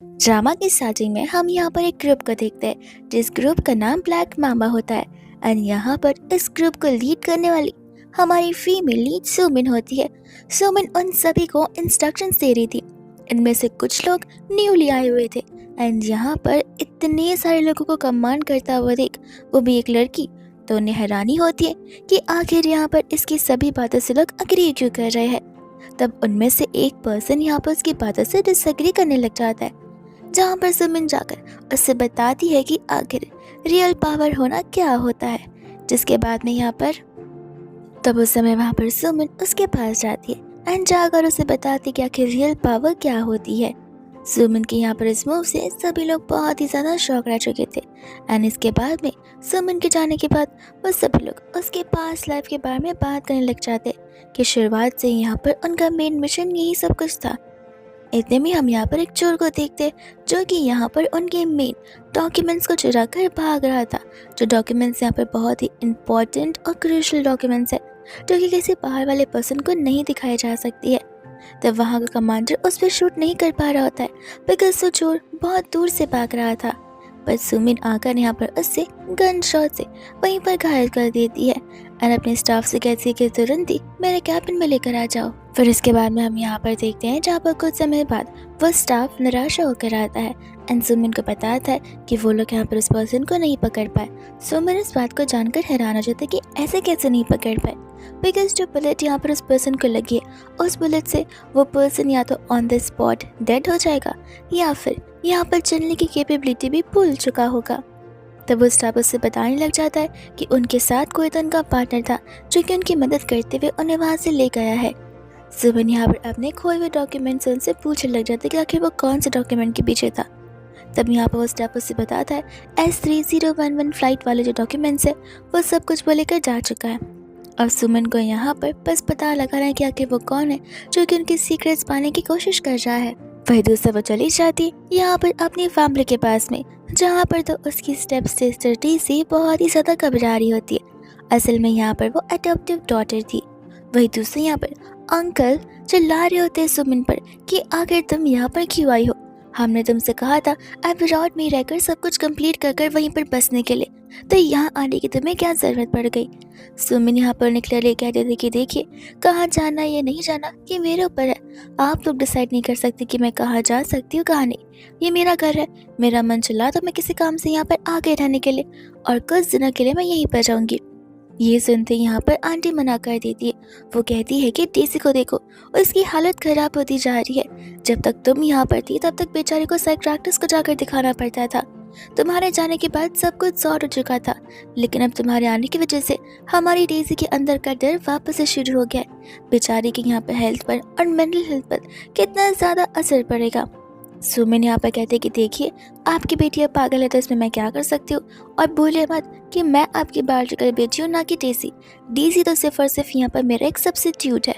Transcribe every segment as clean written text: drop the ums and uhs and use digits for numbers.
Drama की starting में हम यहाँ पर एक ग्रुप को देखते हैं जिस ग्रुप का नाम ब्लैक मामा होता है। एंड यहाँ पर इस ग्रुप को लीड करने वाली हमारी फीमेल लीड सुमिन होती है। सुमिन उन सभी को इंस्ट्रक्शंस दे रही थी। इनमें से कुछ लोग न्यूली आए हुए थे एंड यहाँ पर इतने सारे लोगों को कमांड करता हुआ देख वो भी एक लड़की, तो उन्हें हैरानी होती है कि आखिर यहाँ पर इसकी सभी बातों से लोग अग्री क्यों कर रहे हैं। तब उनमें से एक पर्सन यहाँ पर उसकी बातों से डिसएग्री करने लग जाता है, जहाँ पर सुमिन जाकर उससे बताती है कि आखिर रियल पावर होना क्या होता है। जिसके बाद में यहाँ पर तब उस समय वहाँ पर सुमिन उसके पास जाती है एंड जाकर उसे बताती कि आखिर रियल पावर क्या होती है। सुमिन के यहाँ पर इस मूव से सभी लोग बहुत ही ज़्यादा शॉक रह चुके थे। एंड इसके बाद में सुमिन के जाने के बाद वो सभी लोग उसके पास लाइफ के बारे में बात करने लग जाते कि शुरुआत से यहाँ पर उनका मेन मिशन यही सब कुछ था। इतने में हम यहाँ पर एक चोर को देखते जो कि यहाँ पर उनके मेन डॉक्यूमेंट्स को चुरा कर भाग रहा था। जो डॉक्यूमेंट्स यहाँ पर बहुत ही इम्पोर्टेंट और क्रूशियल डॉक्यूमेंट्स है जो कि किसी बाहर वाले पर्सन को नहीं दिखाई जा सकती है। तब वहाँ का कमांडर उस पर शूट नहीं कर पा रहा होता है बिकॉज वो चोर बहुत दूर से भाग रहा था। पर सुमिन आकर यहाँ पर उससे गन शॉट से वहीं पर घायल कर देती है एंड अपने स्टाफ से कहती है कि तुरंत ही मेरे कैबिन में लेकर आ जाओ। फिर इसके बाद में हम यहाँ पर देखते हैं जहाँ पर कुछ समय बाद वो स्टाफ निराशा होकर आता है एंड सुमिन को बताता है कि वो लोग यहाँ पर उस पर्सन को नहीं पकड़ पाए। सुमिन इस बात को जानकर हैरान हो जाता है कि ऐसे कैसे नहीं पकड़ पाए, बिकॉज जो बुलेट यहाँ पर उस पर्सन को लगी है उस बुलेट से वो पर्सन या तो ऑन द स्पॉट डेड हो जाएगा या फिर यहाँ पर चलने की कैपेबिलिटी भी भूल चुका होगा। तब वो स्टाफ उससे बताने लग जाता है कि उनके साथ कोई तो उनका पार्टनर था जो कि उनकी मदद करते हुए उन्हें वहाँ से ले गया है। सुमिन यहाँ पर अपने खोए हुए डॉक्यूमेंट से उनसे पूछने लग जाता है कि आखिर वो कौन से डॉक्यूमेंट के पीछे था। तब यहाँ पर वो स्टाफ उससे बताता है S3011 फ्लाइट वाले जो डॉक्यूमेंट्स है वो सब कुछ वो लेकर जा चुका है। और सुमिन को यहाँ पर बस पता लगाना है कि आखिर वो कौन है जो कि उनकी सीक्रेट्स पाने की कोशिश कर रहा है। वही दूसरा वो चली जाती यहाँ पर अपनी फैमिली के पास में, जहाँ पर तो उसकी स्टेप सिस्टर डीसी बहुत ही ज़्यादा घबरा रही होती है। असल में यहाँ पर वो अडॉप्टिव डॉटर थी। वही दूसरे यहाँ पर अंकल चिल्ला रहे होते हैं सुमिन पर कि आखिर तुम यहाँ पर क्यों आई हो, हमने तुमसे कहा था अब्रॉड में रहकर सब कुछ कंप्लीट कर कर वहीं पर बसने के लिए, तो यहाँ आने की तुम्हें क्या ज़रूरत पड़ गई। सुमिन यहाँ पर निकले कहते थे कि देखिए कहाँ जाना या नहीं जाना ये मेरे ऊपर है, आप लोग डिसाइड नहीं कर सकते कि मैं कहाँ जा सकती हूँ कहाँ नहीं। ये मेरा घर है, मेरा मन चला तो मैं किसी काम से यहाँ पर आ गए रहने के लिए और कुछ दिनों के लिए मैं यहीं पर जाऊँगी। ये सुनते यहाँ पर आंटी मना कर देती है। वो कहती है कि डीसी को देखो उसकी हालत खराब होती जा रही है, जब तक तुम यहाँ पर थी तब तक बेचारे को साइकियाट्रिस्ट को जाकर दिखाना पड़ता था। तुम्हारे जाने के बाद सब कुछ सॉर्ट हो चुका था, लेकिन अब तुम्हारे आने की वजह से हमारी डेजी के अंदर का डर वापस से शुरू हो गया है। बेचारी के यहाँ पर हेल्थ पर और मेंटल हेल्थ पर कितना ज़्यादा असर पड़ेगा। सुमिन यहाँ पर कहते कि देखिए आपकी बेटी अब पागल है तो इसमें मैं क्या कर सकती हूँ, और भूलिए मत कि मैं आपकी बायोलॉजिकल बेटी हूँ ना कि डेजी। डीसी तो सिर्फ और सिर्फ यहाँ पर मेरा एक सब्स्टिट्यूट है,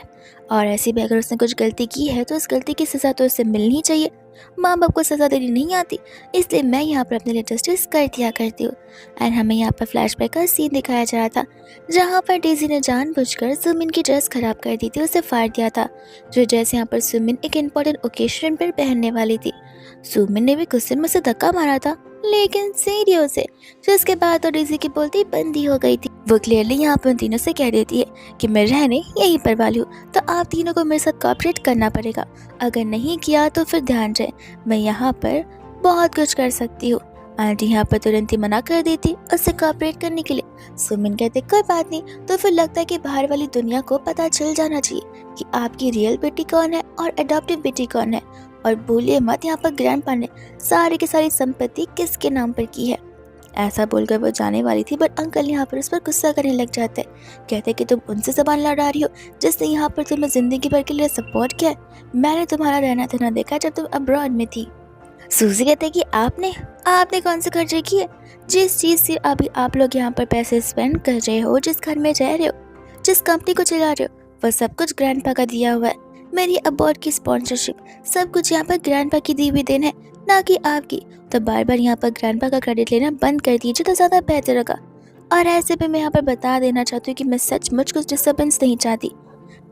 और ऐसे भी अगर उसने कुछ गलती की है तो उस गलती की सज़ा तो उससे मिलनी चाहिए। माँ बाप को सज़ा देनी नहीं आती, इसलिए मैं यहाँ पर अपने लिए जस्टिस कर दिया करती हूँ। एंड हमें यहाँ पर फ्लैशबैक का सीन दिखाया जा रहा था जहाँ पर डेजी ने जानबूझकर सुमिन की ड्रेस खराब कर दी थी, उसे फाड़ दिया था। जो ड्रेस यहाँ पर सुमिन एक इम्पोर्टेंट ओकेजन पर पहनने वाली थी। सुमिन ने भी गुस्से में उसे धक्का मारा था, लेकिन सीढ़ियों से, जिसके बाद तो डेजी की बोलती बंद ही हो गई थी। वो क्लियरली यहाँ पर तीनों से कह देती है कि मैं रहने यहीं पर वाली हूँ, तो आप तीनों को मेरे साथ कोऑपरेट करना पड़ेगा। अगर नहीं किया तो फिर ध्यान रहे मैं यहाँ पर बहुत कुछ कर सकती हूँ। आंटी यहाँ पर तुरंत ही मना कर देती उससे कोऑपरेट करने के लिए। सुमिन कहते कोई बात नहीं, तो फिर लगता है कि बाहर वाली दुनिया को पता चल जाना चाहिए कि आपकी रियल बेटी कौन है और अडॉप्टिव बेटी कौन है। और भूलिए मत यहाँ पर ग्रैंडपा ने सारी की सारी संपत्ति किसके नाम पर की है। ऐसा बोलकर वो जाने वाली थी, बट अंकल यहाँ पर उस पर गुस्सा करने लग जाते हैं। कहते कि तुम उनसे जबान लड़ा रही हो जिसने यहाँ पर तुम्हें जिंदगी भर के लिए सपोर्ट किया है। मैंने तुम्हारा रहना धरना देखा जब तुम अब्रॉड में थी। सूजी कहते कि आपने कौन से खर्चे किए, जिस चीज़ से अभी आप लोग यहाँ पर पैसे स्पेंड कर रहे हो, जिस घर में रह रहे हो, जिस कंपनी को चला रहे हो, वह सब कुछ ग्रैंडपा का दिया हुआ है। मेरी अबॉर्ड की स्पॉन्सरशिप सब कुछ यहाँ पर ग्रैंडपा की दी हुई देन है, ना कि आपकी। तो बार बार यहाँ पर ग्रैंडपा का क्रेडिट लेना बंद कर दीजिए तो ज़्यादा बेहतर होगा। और ऐसे भी मैं यहाँ पर बता देना चाहती हूँ कि मैं सचमुच कुछ डिस्टर्बेंस नहीं चाहती।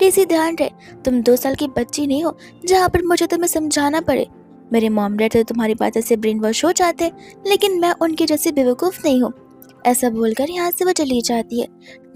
डीसी ध्यान रहे तुम 2 साल की बच्ची नहीं हो जहाँ पर मुझे तुम्हें समझाना पड़े। मेरे मॉम डैड तो तुम्हारी बातों से ब्रेन वॉश हो जाते हैं, लेकिन मैं उनके जैसी बेवकूफ़ नहीं हूँ। ऐसा बोलकर यहाँ से वो चली जाती है।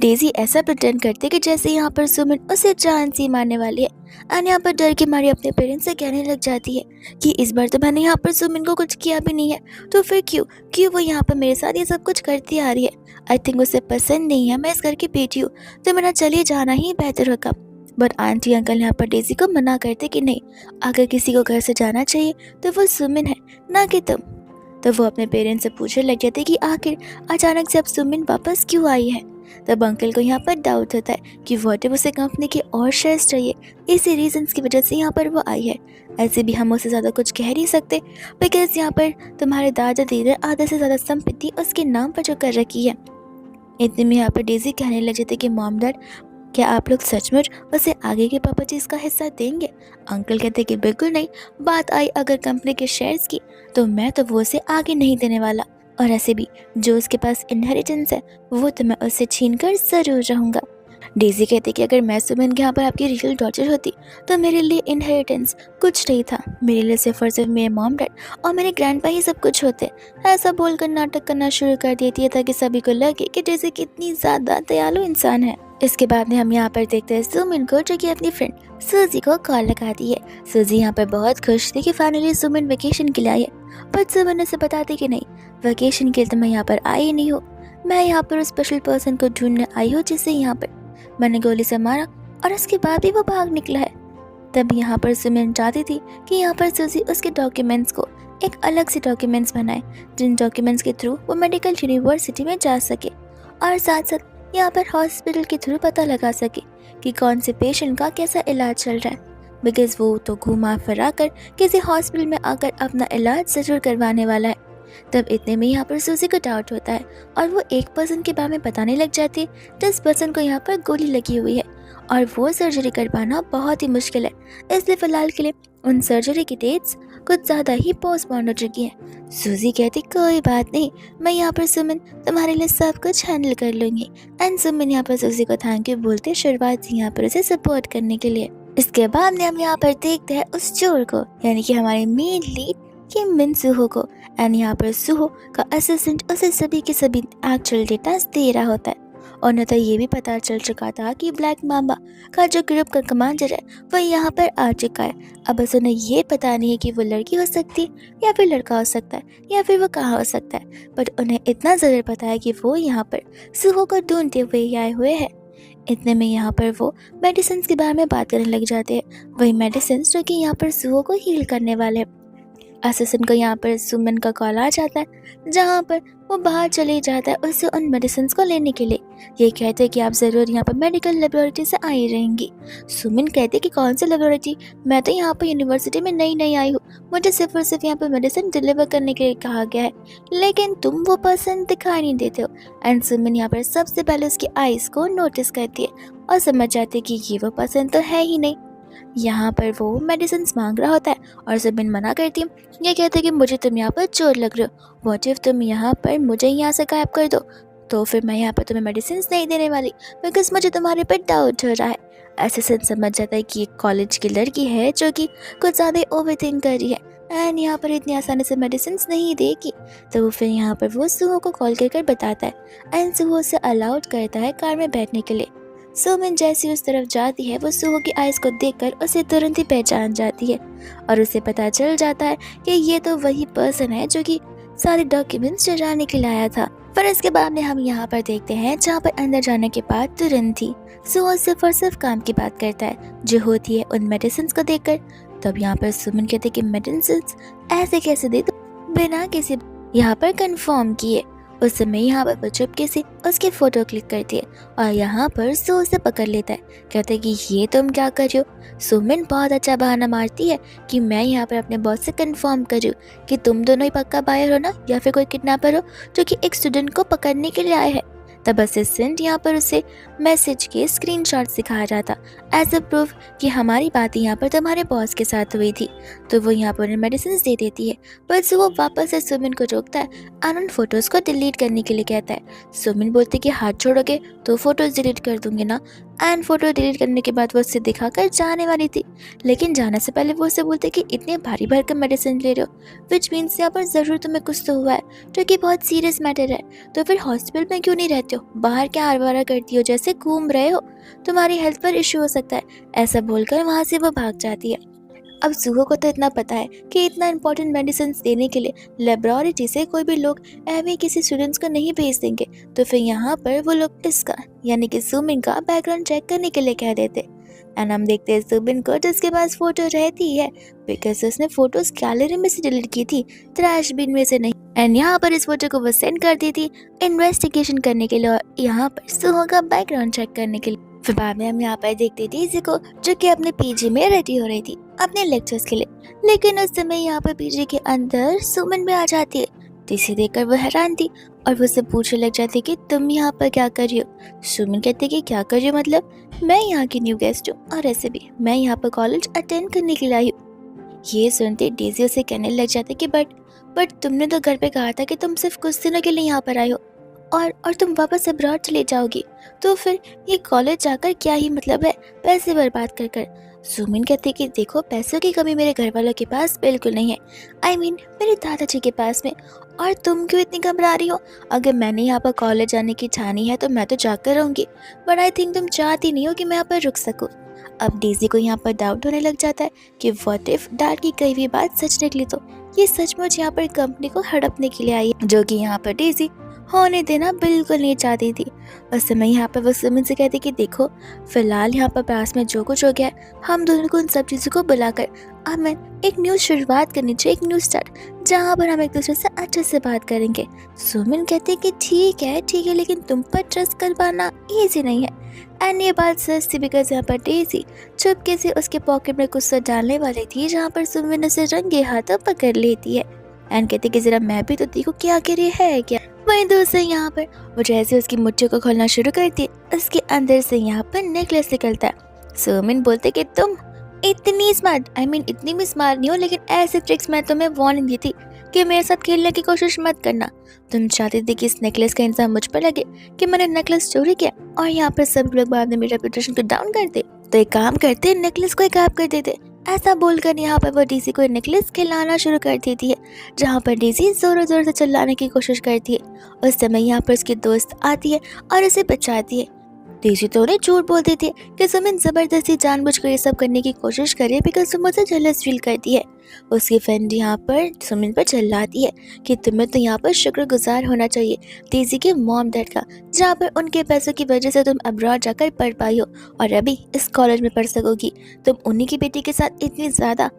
डेज़ी ऐसा प्रिटेंड करती है कि जैसे यहाँ पर सुमिन उसे जान से मारने वाली है। और यहाँ पर डर के मारे अपने पेरेंट्स से कहने लग जाती है कि इस बार तो मैंने यहाँ पर सुमिन को कुछ किया भी नहीं है, तो फिर क्यों क्यों वो यहाँ पर मेरे साथ ये सब कुछ करती आ रही है। आई थिंक उसे पसंद नहीं है, मैं इस घर की बेटी हूँ, तो मेरा चले जाना ही बेहतर होगा। बट आंटी अंकल यहाँ पर डेज़ी को मना करते कि नहीं, अगर किसी को घर से जाना चाहिए तो वो सुमिन है, ना कि तुम। तो वो अपने पेरेंट्स से पूछने लग जाते कि आखिर अचानक से अब सुमिन वापस क्यों आई है। तब अंकल को यहाँ पर डाउट होता है कि वॉट इफ उसे कंपनी की और शेयर्स चाहिए, इसी रीजंस की वजह से यहाँ पर वो आई है। ऐसे भी हम उससे ज़्यादा कुछ कह नहीं सकते, बिकॉज यहाँ पर तुम्हारे दादा दीदी आधे से ज़्यादा संपत्ति उसके नाम पर जो कर रखी है। इतने में यहाँ पर डेज़ी कहने लग जाते कि मॉम डैड, क्या आप लोग सचमुच उसे आगे के प्रॉपर्टीज इसका हिस्सा देंगे। अंकल कहते कि बिल्कुल नहीं, बात आई अगर कंपनी के शेयर्स की तो मैं तो वो उसे आगे नहीं देने वाला, और ऐसे भी जो उसके पास इनहेरिटेंस है वो तो मैं उससे छीन कर ज़रूर रहूँगा। डेज़ी कहते कि अगर मैं सुमन के यहाँ पर आपकी रियल डॉटर होती तो मेरे लिए इनहेरिटेंस कुछ नहीं था, मेरे लिए सिर्फ और सिर्फ मेरे मॉम डैड और मेरे ग्रैंडपा ही सब कुछ होते। ऐसा बोलकर नाटक करना शुरू कर देती है ताकि सभी को लगे कि डेज़ी कितनी ज़्यादा दयालु इंसान है। इसके बाद में हम यहाँ पर देखते हैं सुमिन को, जो कि अपनी फ्रेंड सूजी को कॉल लगाती है। सूजी यहाँ पर बहुत खुश थी कि फाइनली सुमिन वेकेशन के लिए आई है, बट सुमिन उसे बताती कि नहीं, वेकेशन के लिए तो मैं यहाँ पर आई नहीं हूँ, मैं यहाँ पर स्पेशल पर्सन को ढूंढने आई हूँ जिसे यहाँ पर मैंने गोली से मारा और उसके बाद भी वो भाग निकला है। तब यहाँ पर सुमिन चाहती थी कि यहाँ पर सूजी उसके डॉक्यूमेंट्स को एक अलग से डॉक्यूमेंट्स बनाए, जिन डॉक्यूमेंट्स के थ्रू वो मेडिकल यूनिवर्सिटी में जा सके और साथ साथ यहाँ पर हॉस्पिटल के थ्रू पता लगा सके कि कौन से पेशेंट का कैसा इलाज चल रहा है, बिकॉज वो तो घुमा फिरा कर किसी हॉस्पिटल में आकर अपना इलाज ज़रूर करवाने वाला है। तब इतने में यहाँ पर सूजी को डाउट होता है और वो एक पर्सन के बारे में बताने लग जाती है जिस पर्सन को यहाँ पर गोली लगी हुई है, और वो सर्जरी कर पाना बहुत ही मुश्किल है, इसलिए फ़िलहाल के लिए उन सर्जरी की डेट्स कुछ ज़्यादा ही पोस्टपोन हो चुकी हैं। सूजी कहती कोई बात नहीं, मैं यहाँ पर सुमिन तुम्हारे लिए सब कुछ हैंडल कर लूँगी। एंड सुमिन यहाँ पर सूजी को थैंक यू बोलते शुरुआत से यहाँ पर उसे सपोर्ट करने के लिए। इसके बाद में हम यहाँ पर देखते हैं उस चोर को, यानी कि हमारे मेन लीड कि मिन सुहो को। एंड यहाँ पर सुहो का असिस्टेंट उसे सभी के सभी एक्चुअल डेटा दे रहा होता है, और न तो ये भी पता चल चुका था कि ब्लैक मामा का जो ग्रुप का कमांडर है वो यहाँ पर आ चुका है। अब बस उन्हें ये पता नहीं है कि वो लड़की हो सकती है या फिर लड़का हो सकता है या फिर वो कहाँ हो सकता है, बट उन्हें इतना ज़रूर पता है कि वो यहाँ पर सुहो को ढूंढते हुए ही आए हुए हैं। इतने में यहाँ पर वो मेडिसिन के बारे में बात करने लग जाते हैं, वही मेडिसिन जो कि यहाँ पर सुहो को हील करने वाले हैं। असिस्टेंट को यहाँ पर सुमन का कॉल आ जाता है, जहाँ पर वो बाहर चले जाता है उससे उन मेडिसिन को लेने के लिए। ये कहते हैं कि आप ज़रूर यहाँ पर मेडिकल लेबोरेटरी से आई रहेंगी। सुमन कहते कि कौन सी लेबोरेटरी, मैं तो यहाँ पर यूनिवर्सिटी में नई आई हूँ, मुझे सिर्फ और सिर्फ यहाँ पर मेडिसिन डिलीवर करने के लिए कहा गया है, लेकिन तुम वो पर्सन दिखाई नहीं देते हो। एंड सुमन यहाँ पर सबसे पहले उसकी आइज़ को नोटिस करती है और समझ जाती है कि ये वो पर्सन तो है ही नहीं। यहाँ पर वो मेडिसिन मांग रहा होता है और सुमिन मना करती है। ये कहते हैं कि मुझे तुम यहाँ पर चोर लग रहे हो, व्हाट इफ तुम यहाँ पर मुझे यहाँ से गायब कर दो, तो फिर मैं यहाँ पर तुम्हें मेडिसिन नहीं देने वाली, बिकॉज मुझे तुम्हारे पर डाउट हो रहा है। असिस्टेंट समझ जाता है कि एक कॉलेज की लड़की है जो कि कुछ ज़्यादा ओवरथिंक कर रही है एंड यहाँ पर इतनी आसानी से मेडिसिन नहीं देगी। तो फिर यहाँ पर वो सुहो को कॉल कर बताता है एंड सुहो उसे अलाउड करता है कार में बैठने के लिए। सुमिन जैसी उस तरफ जाती है वो सुहो की आइज़ को देखकर उसे तुरंत ही पहचान जाती है और उसे पता चल जाता है कि ये तो वही पर्सन है जो कि सारे डॉक्यूमेंट्स चुराने के लिए आया था। पर इसके बाद में हम यहाँ पर देखते हैं जहाँ पर अंदर जाने के बाद तुरंत ही सुहो सिर्फ और सिर्फ काम की बात करता है जो होती है उन मेडिसिन को देखकर। तब यहाँ पर सुमिन कहते कि मेडिसिन ऐसे कैसे दे दो बिना किसी यहाँ पर कंफर्म किए। उस समय यहाँ पर वो चुपके से उसकी फ़ोटो क्लिक करती है और यहाँ पर सो उसे पकड़ लेता है। कहते हैं कि ये तुम क्या कर रहे हो। सुमिन बहुत अच्छा बहाना मारती है कि मैं यहाँ पर अपने बॉस से कंफर्म कर रही हूँ कि तुम दोनों ही पक्का बायर हो ना, या फिर कोई किडनैपर हो जो कि एक स्टूडेंट को पकड़ने के लिए आए हैं। तब असिस्टेंट यहाँ पर उसे मैसेज के स्क्रीनशॉट दिखा रहा था एज अ प्रूफ कि हमारी बात यहाँ पर तुम्हारे बॉस के साथ हुई थी। तो वो यहाँ पर उन्हें मेडिसिन दे देती है, पर वो वापस से सुमिन को रोकता है और उन फोटोज़ को डिलीट करने के लिए कहता है। सुमिन बोलती कि हाथ छोड़ोगे तो फोटोज़ डिलीट कर दूंगी ना, एंड फोटो डिलीट करने के बाद वो उससे दिखाकर जाने वाली थी, लेकिन जाने से पहले वो उससे बोलते कि इतने भारी भरकम मेडिसिन ले रहे हो, विच मीन्स यहाँ पर ज़रूर तुम्हें कुछ तो हुआ है, जो कि बहुत सीरियस मैटर है। तो फिर हॉस्पिटल में क्यों नहीं रहते हो, बाहर क्या आवारा करती हो, जैसे घूम रहे हो, तुम्हारी हेल्थ पर इश्यू हो सकता है। ऐसा बोलकर वहाँ से वो भाग जाती है। अब सुहो को तो इतना पता है कि इतना इंपॉर्टेंट मेडिसिन देने के लिए लेबोरेटरी से कोई भी लोग ऐਵੇਂ किसी स्टूडेंट्स को नहीं भेज देंगे। तो फिर यहाँ पर वो लोग इसका यानी कि सुमिन का बैकग्राउंड चेक करने के लिए कह देते। एंड हम देखते हैं सुमिन को, जिसके पास फोटो रहती है बिकॉज उसने फोटोज गैलरी में से डिलीट की थी, ट्रैश बिन में से नहीं। एंड यहाँ पर इस फोटो को वो सेंड कर दी थी इन्वेस्टिगेशन करने के लिए और यहाँ पर सुहो का बैकग्राउंड चेक करने के लिए। फिर बाद में हम यहाँ पर देखते थे इसी को, जो कि अपने पीजी में रेडी हो रही थी अपने लेक्चर्स के लिए, लेकिन उस समय यहाँ पर पीजी के अंदर सुमन भी आ जाती है। जिसे देखकर वो हैरान थी और वो उससे पूछने लग जाती कि तुम यहाँ पर क्या कर रही हो। सुमन कहती कि क्या कर रही हो मतलब, मैं यहाँ की न्यू गेस्ट हूँ और ऐसे भी मैं यहाँ पर कॉलेज अटेंड करने के लिए आई हूँ। ये सुनते डेजी उसे कहने लग जाते कि बट तुमने तो घर पे कहा था कि तुम सिर्फ कुछ दिनों के लिए यहाँ पर आए हो और तुम वापस अब्रॉड चले जाओगी, तो फिर ये कॉलेज जाकर क्या ही मतलब है पैसे बर्बाद कर कर। सुमिन कहती कि देखो, पैसों की कमी मेरे घर वालों के पास बिल्कुल नहीं है, I mean, मेरे दादाजी के पास में। और तुम क्यों इतनी घबरा रही हो, अगर मैंने यहाँ पर कॉलेज जाने की ठानी है तो मैं तो जाकर रहूंगी, बट आई थिंक तुम चाहती नहीं हो कि मैं यहाँ पर रुक सकूँ। अब डेजी को यहाँ पर डाउट होने लग जाता है कि व्हाट इफ डैड की कही हुई बात सच निकली, तो ये सचमुच यहाँ पर कंपनी को हड़पने के लिए आई है, जो कि यहाँ पर डेजी होने देना बिल्कुल नहीं चाहती थी। उस समय यहाँ पर वो सुमिन से कहती कि देखो, फिलहाल यहाँ पर पास में जो कुछ हो गया है, हम दोनों को उन सब चीज़ों को बुलाकर हमें एक न्यू शुरुआत करनी चाहिए, एक न्यू स्टार्ट, जहाँ पर हम एक दूसरे से अच्छे से बात करेंगे। सुमिन कहती कि ठीक है, लेकिन तुम पर ट्रस्ट कर पाना ईजी नहीं है। एंड ये बात सच थी बिकॉज यहाँ पर डेजी चुपके से उसके पॉकेट में कुछ तो डालने वाली थी, जहाँ पर सुमिन उसे रंगे हाथों पकड़ लेती है एंड कहती कि जरा मैं भी तो देखो क्या करे है क्या। वहीं दूसरे यहाँ पर वो जैसे उसकी मुट्ठी को खोलना शुरू करती है, उसके अंदर से यहाँ पर नेकलेस निकलता है। सुमिन बोलते कि तुम इतनी स्मार्ट, I mean, इतनी भी स्मार्ट नहीं हो, लेकिन ऐसे ट्रिक्स मैं तुम्हें वार्निंग दी थी कि मेरे साथ खेलने की कोशिश मत करना। तुम चाहती थी कि इस नेकलेस का इंसान मुझ पर लगे कि मैंने नेकलेस चोरी किया और यहाँ पर सब लोग बाद में मेरी रेपुटेशन को डाउन कर दे, तो एक काम करते नेकलेस को गायब कर देते। ऐसा बोलकर यहाँ पर वो डेजी को नेकलेस खिलाना शुरू कर देती है, जहाँ पर डेजी जोरों जोर से चिल्लाने की कोशिश करती है। उस समय यहाँ पर उसकी दोस्त आती है और उसे बचाती है। डेजी तो उन्हें झूठ बोल देती है कि सुमिन जबरदस्ती जानबूझकर ये सब करने की कोशिश करे बिकॉज तुम मुझे जेलस फील करती है। उसकी फ्रेंड यहाँ पर सुमिन पर चिल्लाती है कि तुम्हें तो यहाँ पर शुक्रगुजार होना चाहिए डेजी के मॉम डैड का, जहाँ पर उनके पैसों की वजह से तुम अब्रॉड जाकर पढ़ पाई हो और अभी इस कॉलेज में पढ़ सकोगी। तुम उन्हीं की बेटी के साथ इतनी ज़्यादा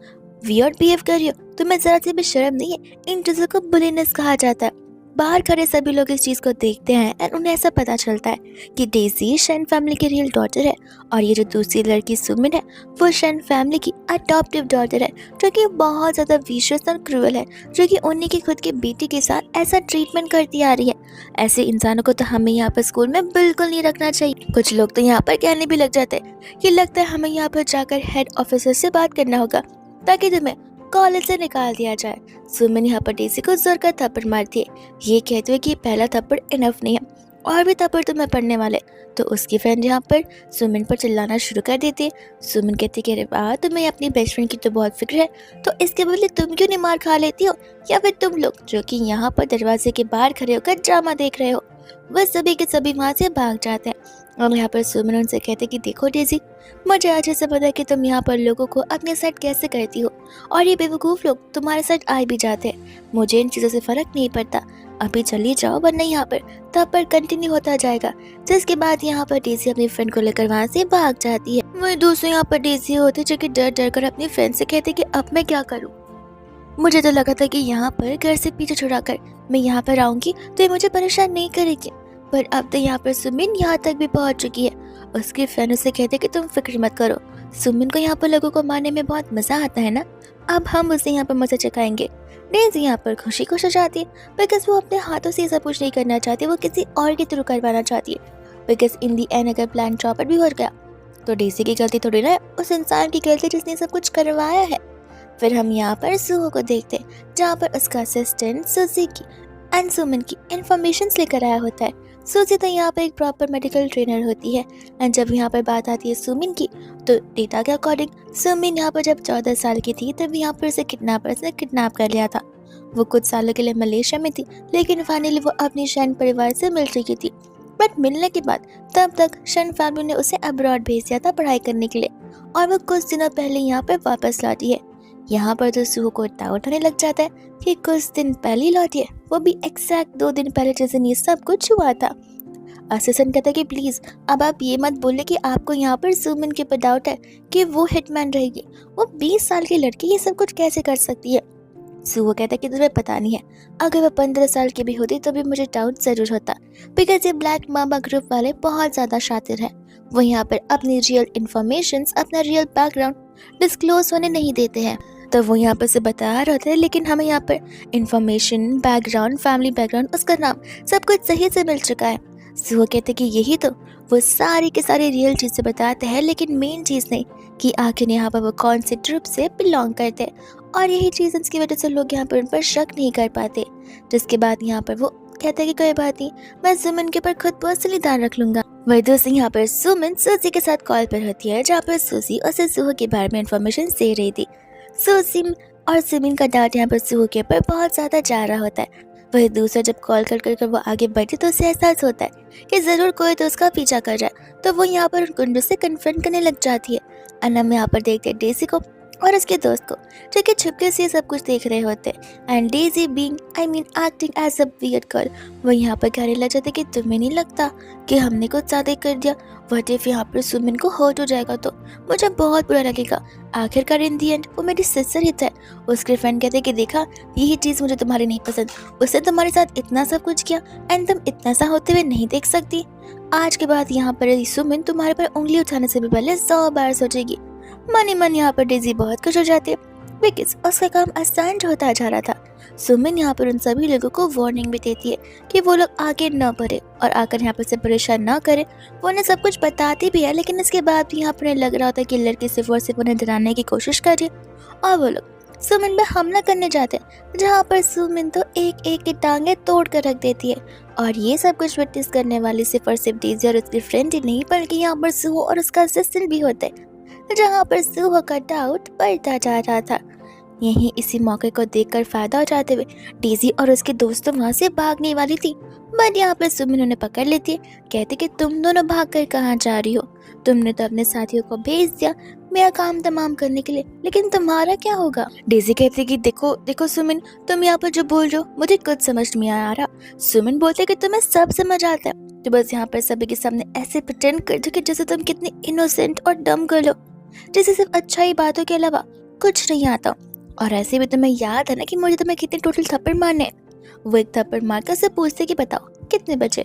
वियर्ड बिहेव कर रही हो, तुम्हें ज़रा सी भी शर्म नहीं है। इन चीज़ों को बुलीनेस कहा जाता है। बाहर खड़े सभी लोग इस चीज़ को देखते हैं एंड उन्हें ऐसा पता चलता है कि डेजी शेन फैमिली की रियल डॉटर है और ये जो दूसरी लड़की सुमिन है वो शेन फैमिली की अडॉप्टिव डॉटर है, जो कि बहुत ज़्यादा विशियस और क्रूअल है, जो कि उन्हीं की खुद की बेटी के साथ ऐसा ट्रीटमेंट करती आ रही है। ऐसे इंसानों को तो हमें यहाँ पर स्कूल में बिल्कुल नहीं रखना चाहिए। कुछ लोग तो यहाँ पर कहने भी लग जाते हैं कि लगता है हमें यहाँ पर जाकर हेड ऑफिसर से बात करना होगा ताकि तुम्हें कॉलेज से निकाल दिया जाए। सुमिन यहाँ पर डेजी को जोर का थप्पड़ मारती है, ये कहते हुए कि पहला थप्पड़ इनफ नहीं है और भी थप्पड़ तुम्हें पड़ने वाले। तो उसकी फ्रेंड यहाँ पर सुमिन पर चिल्लाना शुरू कर देती है। सुमिन कहती है कि अरे वाह, तुम्हें अपनी बेस्ट फ्रेंड की तो बहुत फिक्र है, तो इसके बदले तुम क्यों नहीं मार खा लेती हो, या फिर तुम लोग जो कि यहाँ पर दरवाजे के बाहर खड़े होकर ड्रामा देख रहे हो। वह सभी के सभी वहाँ से भाग जाते हैं और यहाँ पर सुमिन उनसे कहते कि देखो डेजी, मुझे अच्छे से पता है कि तुम यहाँ पर लोगों को अपने साइड कैसे करती हो और ये बेवकूफ़ लोग तुम्हारे साइड आ भी जाते हैं। मुझे इन चीज़ों से फ़र्क नहीं पड़ता, अभी चली जाओ वरना यहाँ पर तब पर कंटिन्यू होता जाएगा। जिसके बाद यहाँ पर डेजी अपनी फ्रेंड को लेकर वहाँ से भाग जाती है। वही दूसरे यहाँ पर डेजी होते जो कि डर डर कर अपनी फ्रेंड से कहते कि अब मैं क्या करूँ। मुझे तो लगा था कि यहाँ पर घर से पीछे छुड़ाकर मैं यहाँ पर आऊँगी तो ये मुझे परेशान नहीं करेगी, पर अब तो यहाँ पर सुमिन यहाँ तक भी पहुँच चुकी है। उसके फ्रेंड उसे कहते कि तुम फिक्र मत करो, सुमिन को यहाँ पर लोगों को मारने में बहुत मज़ा आता है ना, अब हम उसे यहाँ पर मज़ा चखाएंगे। डेजी यहाँ पर खुशी खुश हो जाती है बिकॉज वो अपने हाथों से सब कुछ नहीं करना चाहती, वो किसी और के थ्रू करवाना चाहती है। बिकॉज इन दी एंड अगर प्लान चौपट भी हो गया तो डेजी की गलती थोड़ी ना, उस इंसान की गलती जिसने सब कुछ करवाया है। फिर हम यहाँ पर सुहो को देखते हैं, जहाँ पर उसका असिस्टेंट सुजुकी एंड सुमिन की इन्फॉर्मेशन लेकर आया होता है। सूजी तो यहाँ पर एक प्रॉपर मेडिकल ट्रेनर होती है। एंड जब यहाँ पर बात आती है सुमिन की, तो डेटा के अकॉर्डिंग सुमिन यहाँ पर जब 14 साल की थी तब यहाँ पर उसे किडनैपर्स ने किडनैप कर लिया था। वो कुछ सालों के लिए मलेशिया में थी, लेकिन फाइनली वो अपनी शन परिवार से मिल चुकी थी। बट मिलने के बाद तब तक शन फैमिली ने उसे अब्रॉड भेज दिया था पढ़ाई करने के लिए, और वो कुछ दिनों पहले यहाँ पर वापस लौटी है। यहाँ पर तो सुहो को डाउट होने लग जाता है कि कुछ दिन पहले ही लौटी है, वो भी एग्जैक्ट 2 दिन पहले जिस दिन ये सब कुछ हुआ था। असिस्टेंट कहता है कि प्लीज अब आप ये मत बोले कि आपको यहाँ पर सुमिन के ऊपर डाउट है कि वो हिटमैन रहेगी। वो 20 साल की लड़की ये सब कुछ कैसे कर सकती है। सुहो कहता है कि तुम्हें पता नहीं है, अगर वो 15 साल की भी होती तो भी मुझे डाउट जरूर होता, बिकॉज ये ब्लैक मामा ग्रुप वाले बहुत ज्यादा शातिर हैं। वो यहाँ पर अपनी रियल इन्फॉर्मेशन, अपना रियल बैकग्राउंड डिस्क्लोज होने नहीं देते हैं। तो वो यहाँ पर से बता रहे होते हैं, लेकिन हमें यहाँ पर इन्फॉर्मेशन, बैकग्राउंड, फैमिली बैकग्राउंड, उसका नाम सब कुछ सही से मिल चुका है। सुहो कहते हैं कि यही तो वो सारी के सारी रियल चीज़ें बताते हैं, लेकिन मेन चीज़ नहीं कि आखिर यहाँ पर वो कौन से ट्रुप से बिलोंग करते हैं, और यही रीजंस की वजह से लोग यहाँ पर उन पर शक नहीं कर पाते। जिसके बाद यहाँ पर वो कहते हैं कि कोई बात नहीं, मैं सुमिन के ऊपर खुद पर्सनली ध्यान रख लूंगा। वही दूसरी यहाँ पर सुमिन सूजी के साथ कॉल पर होती है, जहाँ पर सूजी उसे सुहो के बारे में इन्फॉर्मेशन दे रही थी। सूजी और सुमिन का डाउट यहाँ पर सुहो के ऊपर बहुत ज्यादा जा रहा होता है। वही दूसरा जब कॉल कर कर वो आगे बढ़ती तो उसे एहसास होता है कि जरूर कोई तो उसका पीछा कर रहा है, तो वो यहाँ पर उन गुंडों से कन्फ्रंट करने लग जाती है। और हम यहाँ पर देखते हैं डेजी को और उसके दोस्त को, जो कि छुपके से सब कुछ देख रहे होते हैं। And Daisy being acting as a weird girl, वो यहाँ पर कहने लग जाते कि तुम्हें नहीं लगता कि हमने कुछ ज्यादा कर दिया। व्हाट इफ यहाँ पर सुमिन को हर्ट हो जाएगा तो मुझे बहुत बुरा लगेगा। आखिरकार इन दी एंड वो मेरी सिस्टर ही था। उसके फ्रेंड कहते कि देखा, यही चीज़ मुझे तुम्हारी नहीं पसंद, उसने तुम्हारे साथ इतना सब कुछ किया एंड तुम इतना सा होते हुए नहीं देख सकती। आज के बाद यहाँ पर सुमिन तुम्हारे पर उंगली उठाने से भी पहले 100 बार सोचेगी। मन ही मन यहाँ पर डेजी बहुत खुश हो जाती है, बिकॉज उसका काम आसान होता जा रहा था। सुमिन यहाँ पर उन सभी लोगों को वार्निंग भी देती है कि वो लोग आगे न बढ़े और आकर यहाँ पर से परेशान न करे। वो उन्हें सब कुछ बताती भी है, लेकिन इसके बाद भी यहाँ पर लग रहा होता है कि लड़की सिर्फ और सिर्फ उन्हें डराने की कोशिश कर रही है, और वो लोग सुमिन पे हमला करने जाते हैं, जहाँ पर सुमिन तो एक एक की टांगे तोड़ कर रख देती है। और ये सब कुछ विटनेस करने वाली सिर्फ और सिर्फ डेजी और उसकी फ्रेंड ही नहीं, बल्कि यहाँ पर सुहो और उसका असिस्टेंट भी होते हैं, जहाँ पर सुहो का डाउट बढ़ता जा रहा था। यहीं इसी मौके को देखकर फायदा उठाते हुए डेजी और उसके दोस्त वहां से भागने वाली थी, बट यहाँ पर सुमिन उन्हें पकड़ लेती है। कहते कि तुम दोनों भागकर कहाँ जा रही हो, तुमने तो अपने साथियों को भेज दिया मेरा काम तमाम करने के लिए, लेकिन तुम्हारा क्या होगा। डेजी कहती कि देखो देखो सुमिन, तुम यहाँ पर जो बोल रहे हो मुझे कुछ समझ नहीं आ रहा। सुमिन बोलते कि तुम्हें सब समझ आता है, तो बस यहाँ पर सभी के सामने ऐसे प्रिटेंड कर दो कि जैसे तुम कितनी इनोसेंट और डम कर लो, जैसे सिर्फ अच्छाई बातों के अलावा कुछ नहीं आता। और ऐसे भी तुम्हें याद है ना कि मुझे तुम्हें कितने टोटल थप्पड़ मारने। वो एक थप्पड़ मारकर से पूछते कि बताओ कितने बचे,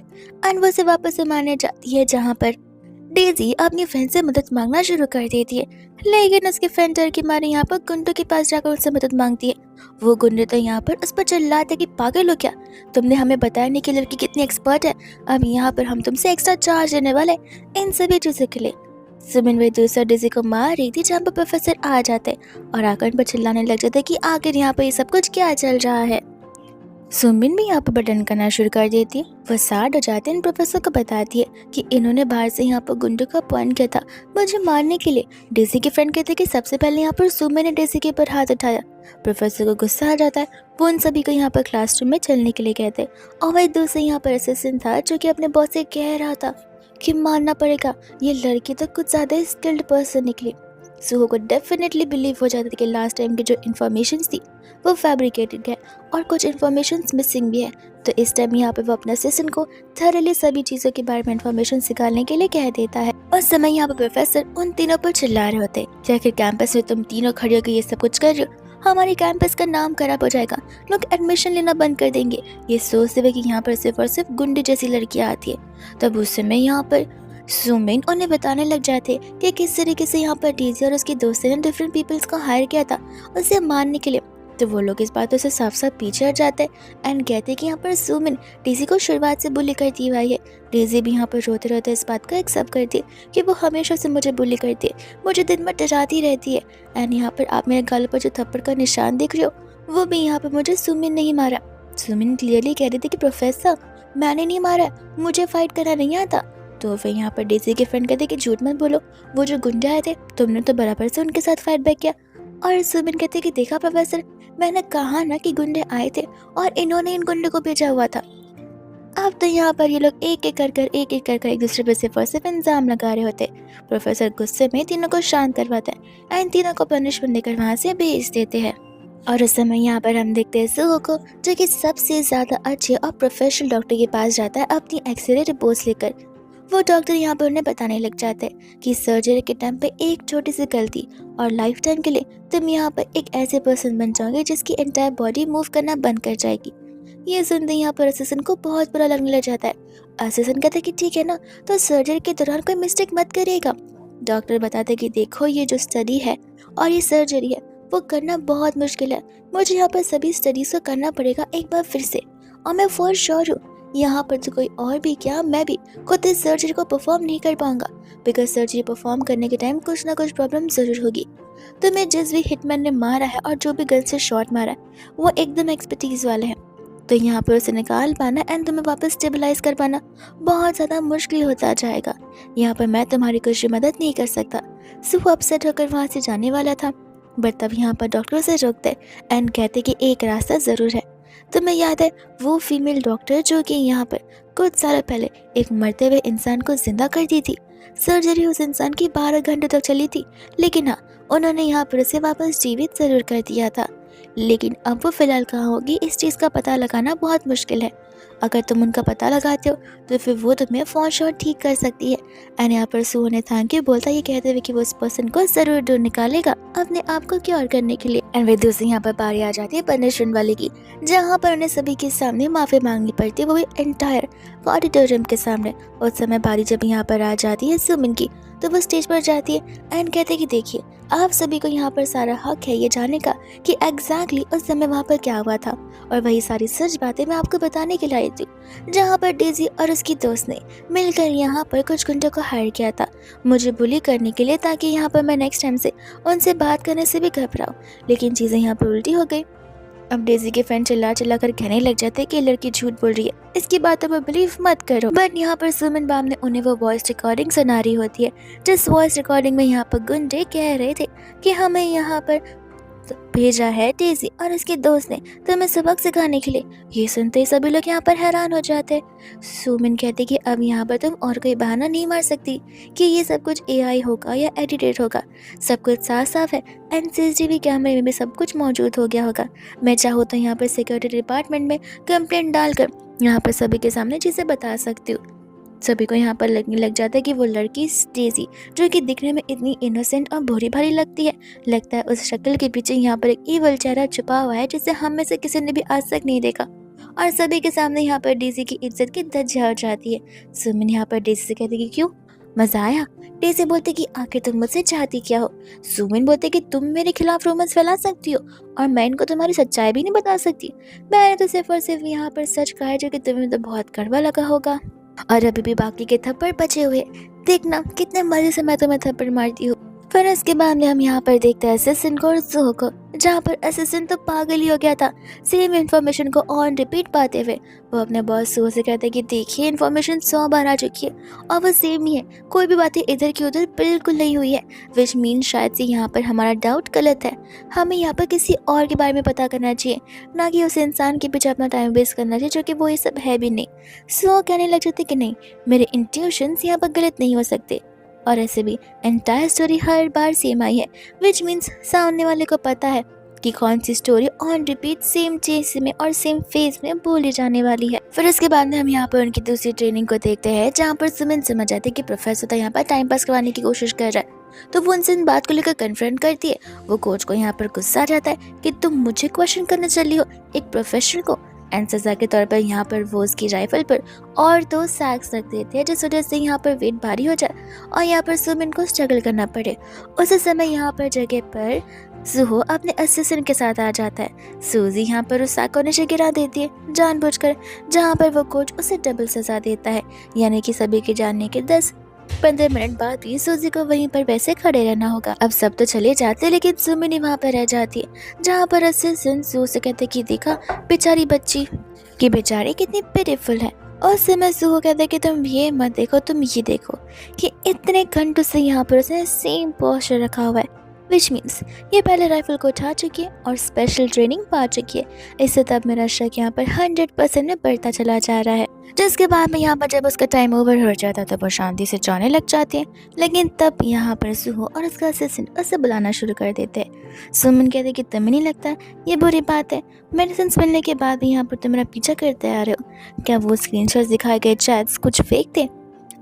एंड वो से वापस से मारने जाती है, जहाँ पर डेजी अपनी फ्रेंड से मदद मांगना शुरू कर देती है, लेकिन उसके फ्रेंड डर के मारे यहाँ पर गुंडों के पास जाकर उनसे मदद मांगती है। वो गुंडे तो यहाँ पर उस पर चिल्लाते कि पागल हो क्या, तुमने हमें बताया नहीं कि लड़की कितनी एक्सपर्ट है, अब यहाँ पर हम तुमसे एक्स्ट्रा चार्ज लेने वाले इन सभी चीजों के लिए। सुमिन वही दूसरा डेजी को मार रही थी, जहाँ पर प्रोफेसर आ जाते और आकर पर चिल्लाने लग जाते कि आखिर यहाँ पर ये सब कुछ क्या चल रहा है। सुमिन भी यहाँ पर बटन करना शुरू कर देती है। वह साड हो जाते हैं, प्रोफेसर को बताती है कि इन्होंने बाहर से यहाँ पर गुंडों का अपॉइंट किया था मुझे मारने के लिए। डेजी के फ्रेंड कहते कि सबसे पहले यहाँ पर सुमिन ने डेजी के ऊपर हाथ उठाया। प्रोफेसर को गुस्सा आ जाता है, वो उन सभी को यहाँ पर क्लासरूम में चलने के लिए कहते। और वही दूसरे यहाँ पर असिस्टेंट था, जो कि अपने बॉस से कह रहा था कि मानना पड़ेगा, ये लड़की तो कुछ ज़्यादा स्किल्ड पर्सन निकली। सुहो को डेफिनेटली बिलीव हो जाता था कि लास्ट टाइम की जो इन्फॉर्मेशन थी वो फैब्रिकेटेड है और कुछ इन्फॉर्मेशन मिसिंग भी है। तो इस टाइम यहाँ पे वो अपने असिस्टेंट को थरली सभी चीज़ों के बारे में इन्फॉर्मेशन निकालने के लिए कह देता है। उस समय यहाँ पर प्रोफेसर उन तीनों पर चिल्ला रहे होते हैं कि आखिर कैंपस में तुम तीनों खड़े होकर ये सब कुछ कर रहे हो, हमारे कैंपस का नाम खराब हो जाएगा, लोग एडमिशन लेना बंद कर देंगे, ये सोचते हुए कि यहाँ पर सिर्फ और सिर्फ गुंडे जैसी लड़कियाँ आती है। तब उस समय यहाँ पर सुमिन उन्हें बताने लग जाते कि किस तरीके से यहाँ पर डेजी और उसके दोस्त ने डिफरेंट पीपल्स को हायर किया था उसे मारने के लिए। तो वो लोग इस बातों से साफ साफ पीछे हट जाते हैं एंड कहते हैं कि यहाँ पर सुमिन डेजी को शुरुआत से बुली करती हुई है। डेजी भी यहाँ पर रोते रोते इस बात को एक्सेप्ट करती है कि वो हमेशा से मुझे बुली करती है, मुझे दिन भर डराती रहती है। एंड यहाँ पर आप मेरे गाल पर जो थप्पड़ का निशान देख रहे हो वो भी यहाँ पर मुझे सुमिन नहीं मारा। सुमिन क्लियरली कह रही थी कि प्रोफेसर मैंने नहीं मारा है, मुझे फाइट करना नहीं आता। तो फिर यहाँ पर डेजी के फ्रेंड कहते कि झूठ मत बोलो, वो जो गुंडे आए थे तुमने तो बराबर से उनके साथ फाइट बैक किया। और सुमिन कहते कि देखा प्रोफेसर, मैंने कहा ना कि गुंडे आए थे और इन्होंने इन गुंडे को भेजा हुआ था। अब तो यहाँ पर ये लोग एक एक कर एक दूसरे पे सिर्फ और सिर्फ इल्जाम लगा रहे होते। प्रोफेसर गुस्से में तीनों को शांत करवाता है एंड तीनों को पनिशमेंट देकर वहाँ से भेज देते हैं। और उस समय यहाँ पर हम देखते हैं सुहो को, जो कि सबसे ज्यादा अच्छे और प्रोफेशनल डॉक्टर के पास जाता है अपनी एक्सरे रिपोर्ट्स लेकर। वो डॉक्टर यहाँ पर उन्हें बताने लग जाते हैं कि सर्जरी के टाइम पे एक छोटी सी गलती और लाइफ टाइम के लिए तुम यहाँ पर एक ऐसे पर्सन बन जाओगे जिसकी एंटायर बॉडी मूव करना बंद कर जाएगी। ये सुनते यहाँ पर असिस्टेंट को बहुत बुरा लगने लग जाता है। असिस्टेंट कहते कि ठीक है ना, तो सर्जरी के दौरान कोई मिस्टेक मत करिएगा। डॉक्टर बताते कि देखो, ये जो स्टडी है और ये सर्जरी है वो करना बहुत मुश्किल है। मुझे यहाँ पर सभी स्टडीज को करना पड़ेगा एक बार फिर से, और मैं फॉर श्योर हूँ यहाँ पर तो कोई और भी क्या, मैं भी खुद इस सर्जरी को परफॉर्म नहीं कर पाऊंगा, बिकॉज सर्जरी परफॉर्म करने के टाइम कुछ ना कुछ प्रॉब्लम जरूर होगी। तो मैं जिस भी हिटमैन ने मारा है और जो भी गन से शॉट मारा है वो एकदम एक्सपर्टीज वाले हैं। तो यहाँ पर उसे निकाल पाना एंड तुम्हें वापस स्टेबलाइज कर पाना बहुत ज़्यादा मुश्किल होता जाएगा। यहाँ पर मैं तुम्हारी कुछ मदद नहीं कर सकता। सुबह अपसेट होकर वहाँ से जाने वाला था, बट तब यहाँ पर डॉक्टर उसे रोकते एंड कहते कि एक रास्ता ज़रूर है। तुम्हें याद है वो फीमेल डॉक्टर जो कि यहाँ पर कुछ साल पहले एक मरते हुए इंसान को जिंदा कर दी थी। सर्जरी उस इंसान की 12 घंटे तक चली थी, लेकिन हाँ, उन्होंने यहाँ पर उसे वापस जीवित जरूर कर दिया था। लेकिन अब वो फिलहाल कहाँ होगी इस चीज़ का पता लगाना बहुत मुश्किल है। अगर तुम उनका पता लगाते हो तो फिर वो तुम्हें फॉर श्योर ठीक कर सकती है। एंड यहाँ पर सुहो ने थैंक यू बोलता, ये कहते हुए कि वो उस पर्सन को जरूर ढूंढ निकालेगा अपने आप को क्योर करने के लिए। एंड फिर दूसरी यहाँ पर बारी आ जाती है पनिशमेंट वाले की, जहाँ पर उन्हें सभी के सामने माफी मांगनी पड़ती है, वो भी एंटायर ऑडिटोरियम के सामने। उस समय बारी जब यहाँ पर आ जाती है सुमिन की, तो वो स्टेज पर जाती है एंड कहते कि देखिए, आप सभी को यहाँ पर सारा हक है ये जानने का कि एग्जैक्टली उस समय वहाँ पर क्या हुआ था, और वही सारी सच बातें मैं आपको बताने के लिए आई थी। जहाँ पर डेजी और उसकी दोस्त ने मिलकर यहाँ पर कुछ गुंडों को हायर किया था मुझे बुली करने के लिए, ताकि यहाँ पर मैं नेक्स्ट टाइम से उनसे बात करने से भी घबराऊं। लेकिन चीज़ें यहाँ पर उल्टी हो गई। अब डेजी के फ्रेंड चिल्ला चिल्ला कर कहने लग जाते कि लड़की झूठ बोल रही है, इसकी बातों पर बिलीव मत करो। बट यहाँ पर सुमन बाम ने उन्हें वो वॉइस रिकॉर्डिंग सुना रही होती है, जिस वॉइस रिकॉर्डिंग में यहाँ पर गुंडे कह रहे थे कि हमें यहाँ पर भेजा है डेजी और उसके दोस्त ने तुम्हें सबक सिखाने के लिए। ये सुनते ही सभी लोग यहाँ पर हैरान हो जाते हैं। सुमिन कहती कि अब यहाँ पर तुम और कोई बहाना नहीं मार सकती कि ये सब कुछ एआई होगा या एडिटेड होगा। सब कुछ साफ साफ है एंड सीसीटीवी कैमरे में भी सब कुछ मौजूद हो गया होगा। मैं चाहूँ तो यहाँ पर सिक्योरिटी डिपार्टमेंट में कंप्लेंट डालकर यहाँ पर सभी के सामने चीज़ें बता सकती हूँ। सभी को यहाँ पर लगने लग जाता है कि वो लड़की डेजी, जो कि दिखने में इतनी इनोसेंट और भोली भाली लगती है, लगता है उस शक्ल के पीछे यहाँ पर एक ईवल चेहरा छुपा हुआ है जिसे हम में से किसी ने भी आज तक नहीं देखा। और सभी के सामने यहाँ पर डेजी की इज्जत की धज्जियां उड़ जाती है। सुमिन यहाँ पर डेजी से कहती कि क्यों, मजा आया? डेजी बोलते कि आखिर तुम मुझसे चाहती क्या हो? सुमिन बोलते कि तुम मेरे खिलाफ रूमर्स फैला सकती हो और मैं इनको तुम्हारी सच्चाई भी नहीं बता सकती। मैंने तो सिर्फ और सिर्फ यहाँ पर सच कहा है, जो कि तुम्हें तो बहुत कड़वा लगा होगा। और अभी भी बाकी के थप्पड़ बचे हुए, देखना कितने मजे से मैं तुम्हें थप्पड़ मारती हूँ। फिर उसके बाद में हम यहाँ पर देखते हैं असिस्टेंट को और सुहो को, जहाँ पर असिस्टेंट तो पागल ही हो गया था सेम इन्फॉर्मेशन को ऑन रिपीट पाते हुए। वो अपने बॉस सुहो से कहते हैं कि देखिए, इन्फॉर्मेशन 100 बार आ चुकी है और वो सेम ही है, कोई भी बातें इधर की उधर बिल्कुल नहीं हुई है, विच मीन शायद से यहाँ पर हमारा डाउट गलत है। हमें यहाँ पर किसी और के बारे में पता करना चाहिए, ना कि उस इंसान के पीछे अपना टाइम वेस्ट करना चाहिए, जो कि वो ये सब है भी नहीं। सुहो कहने लग जाते कि नहीं, मेरे इंट्यूशंस यहाँ पर गलत नहीं हो सकते, और ऐसे भी एंटायर स्टोरी हर बार सेम आई है, विच मीन्स सामने वाले को पता है कि कौन सी story on repeat same chase में और सेम फेज में बोली जाने वाली है। फिर उसके बाद में हम यहाँ पर उनकी दूसरी ट्रेनिंग को देखते हैं, जहाँ पर सुमिन समझ जाते कि प्रोफेसर तो यहाँ पर टाइम पास करवाने की कोशिश कर रहा है, तो वो उनसे इन बात को लेकर कन्फ्रंट करती है। वो कोच को यहाँ पर गुस्सा आ जाता है कि तुम मुझे क्वेश्चन करने चली हो, एक प्रोफेसर को। एंड सजा के तौर पर यहाँ पर वो उसकी राइफल पर और 2 सैक्स रख देते हैं, जिस वजह से यहाँ पर वेट भारी हो जाए और यहाँ पर सुमिन को स्ट्रगल करना पड़े। उस समय यहाँ पर जगह पर सुहो अपने असिस्टेंट के साथ आ जाता है। सूजी यहाँ पर उस सैक को नीचे गिरा देती है जानबूझकर, जहाँ पर वो कोच उसे डबल सजा देता है, यानी कि सभी के जानने के 10-15 मिनट बाद भी सूजी को वहीं पर वैसे खड़े रहना होगा। अब सब तो चले जाते, लेकिन सुमिनी वहाँ पर रह जाती है, जहाँ पर असिस्टेंट सू से कहते कि देखा बेचारी बच्ची, कि बेचारी कितनी पिटीफुल है, और उससे मैं सुहो कहता है कि तुम ये मत देखो, तुम ये देखो कि इतने घंटों से यहाँ पर उसने सेम पोस्चर रखा हुआ है, विच मीन्स ये पहले राइफल को उठा चुकी है और स्पेशल ट्रेनिंग पा चुकी है। इससे तब मेरा शक यहाँ पर 100% में बढ़ता चला जा रहा है। जिसके बाद में यहाँ पर जब उसका टाइम ओवर हो जाता है तब वो शांति से जाने लग जाती है, लेकिन तब यहाँ पर सुहो और उसका असिस्टेंट उसे बुलाना शुरू कर देते हैं। सुमन कहते कि तुम्हें नहीं लगता ये बुरी बात है, मेडिसिन मिलने के बाद भी यहाँ पर तुम मेरा पीछा करते आ रहे हो, क्या वो स्क्रीनशॉट्स दिखाए गए चैट्स कुछ फेक थे?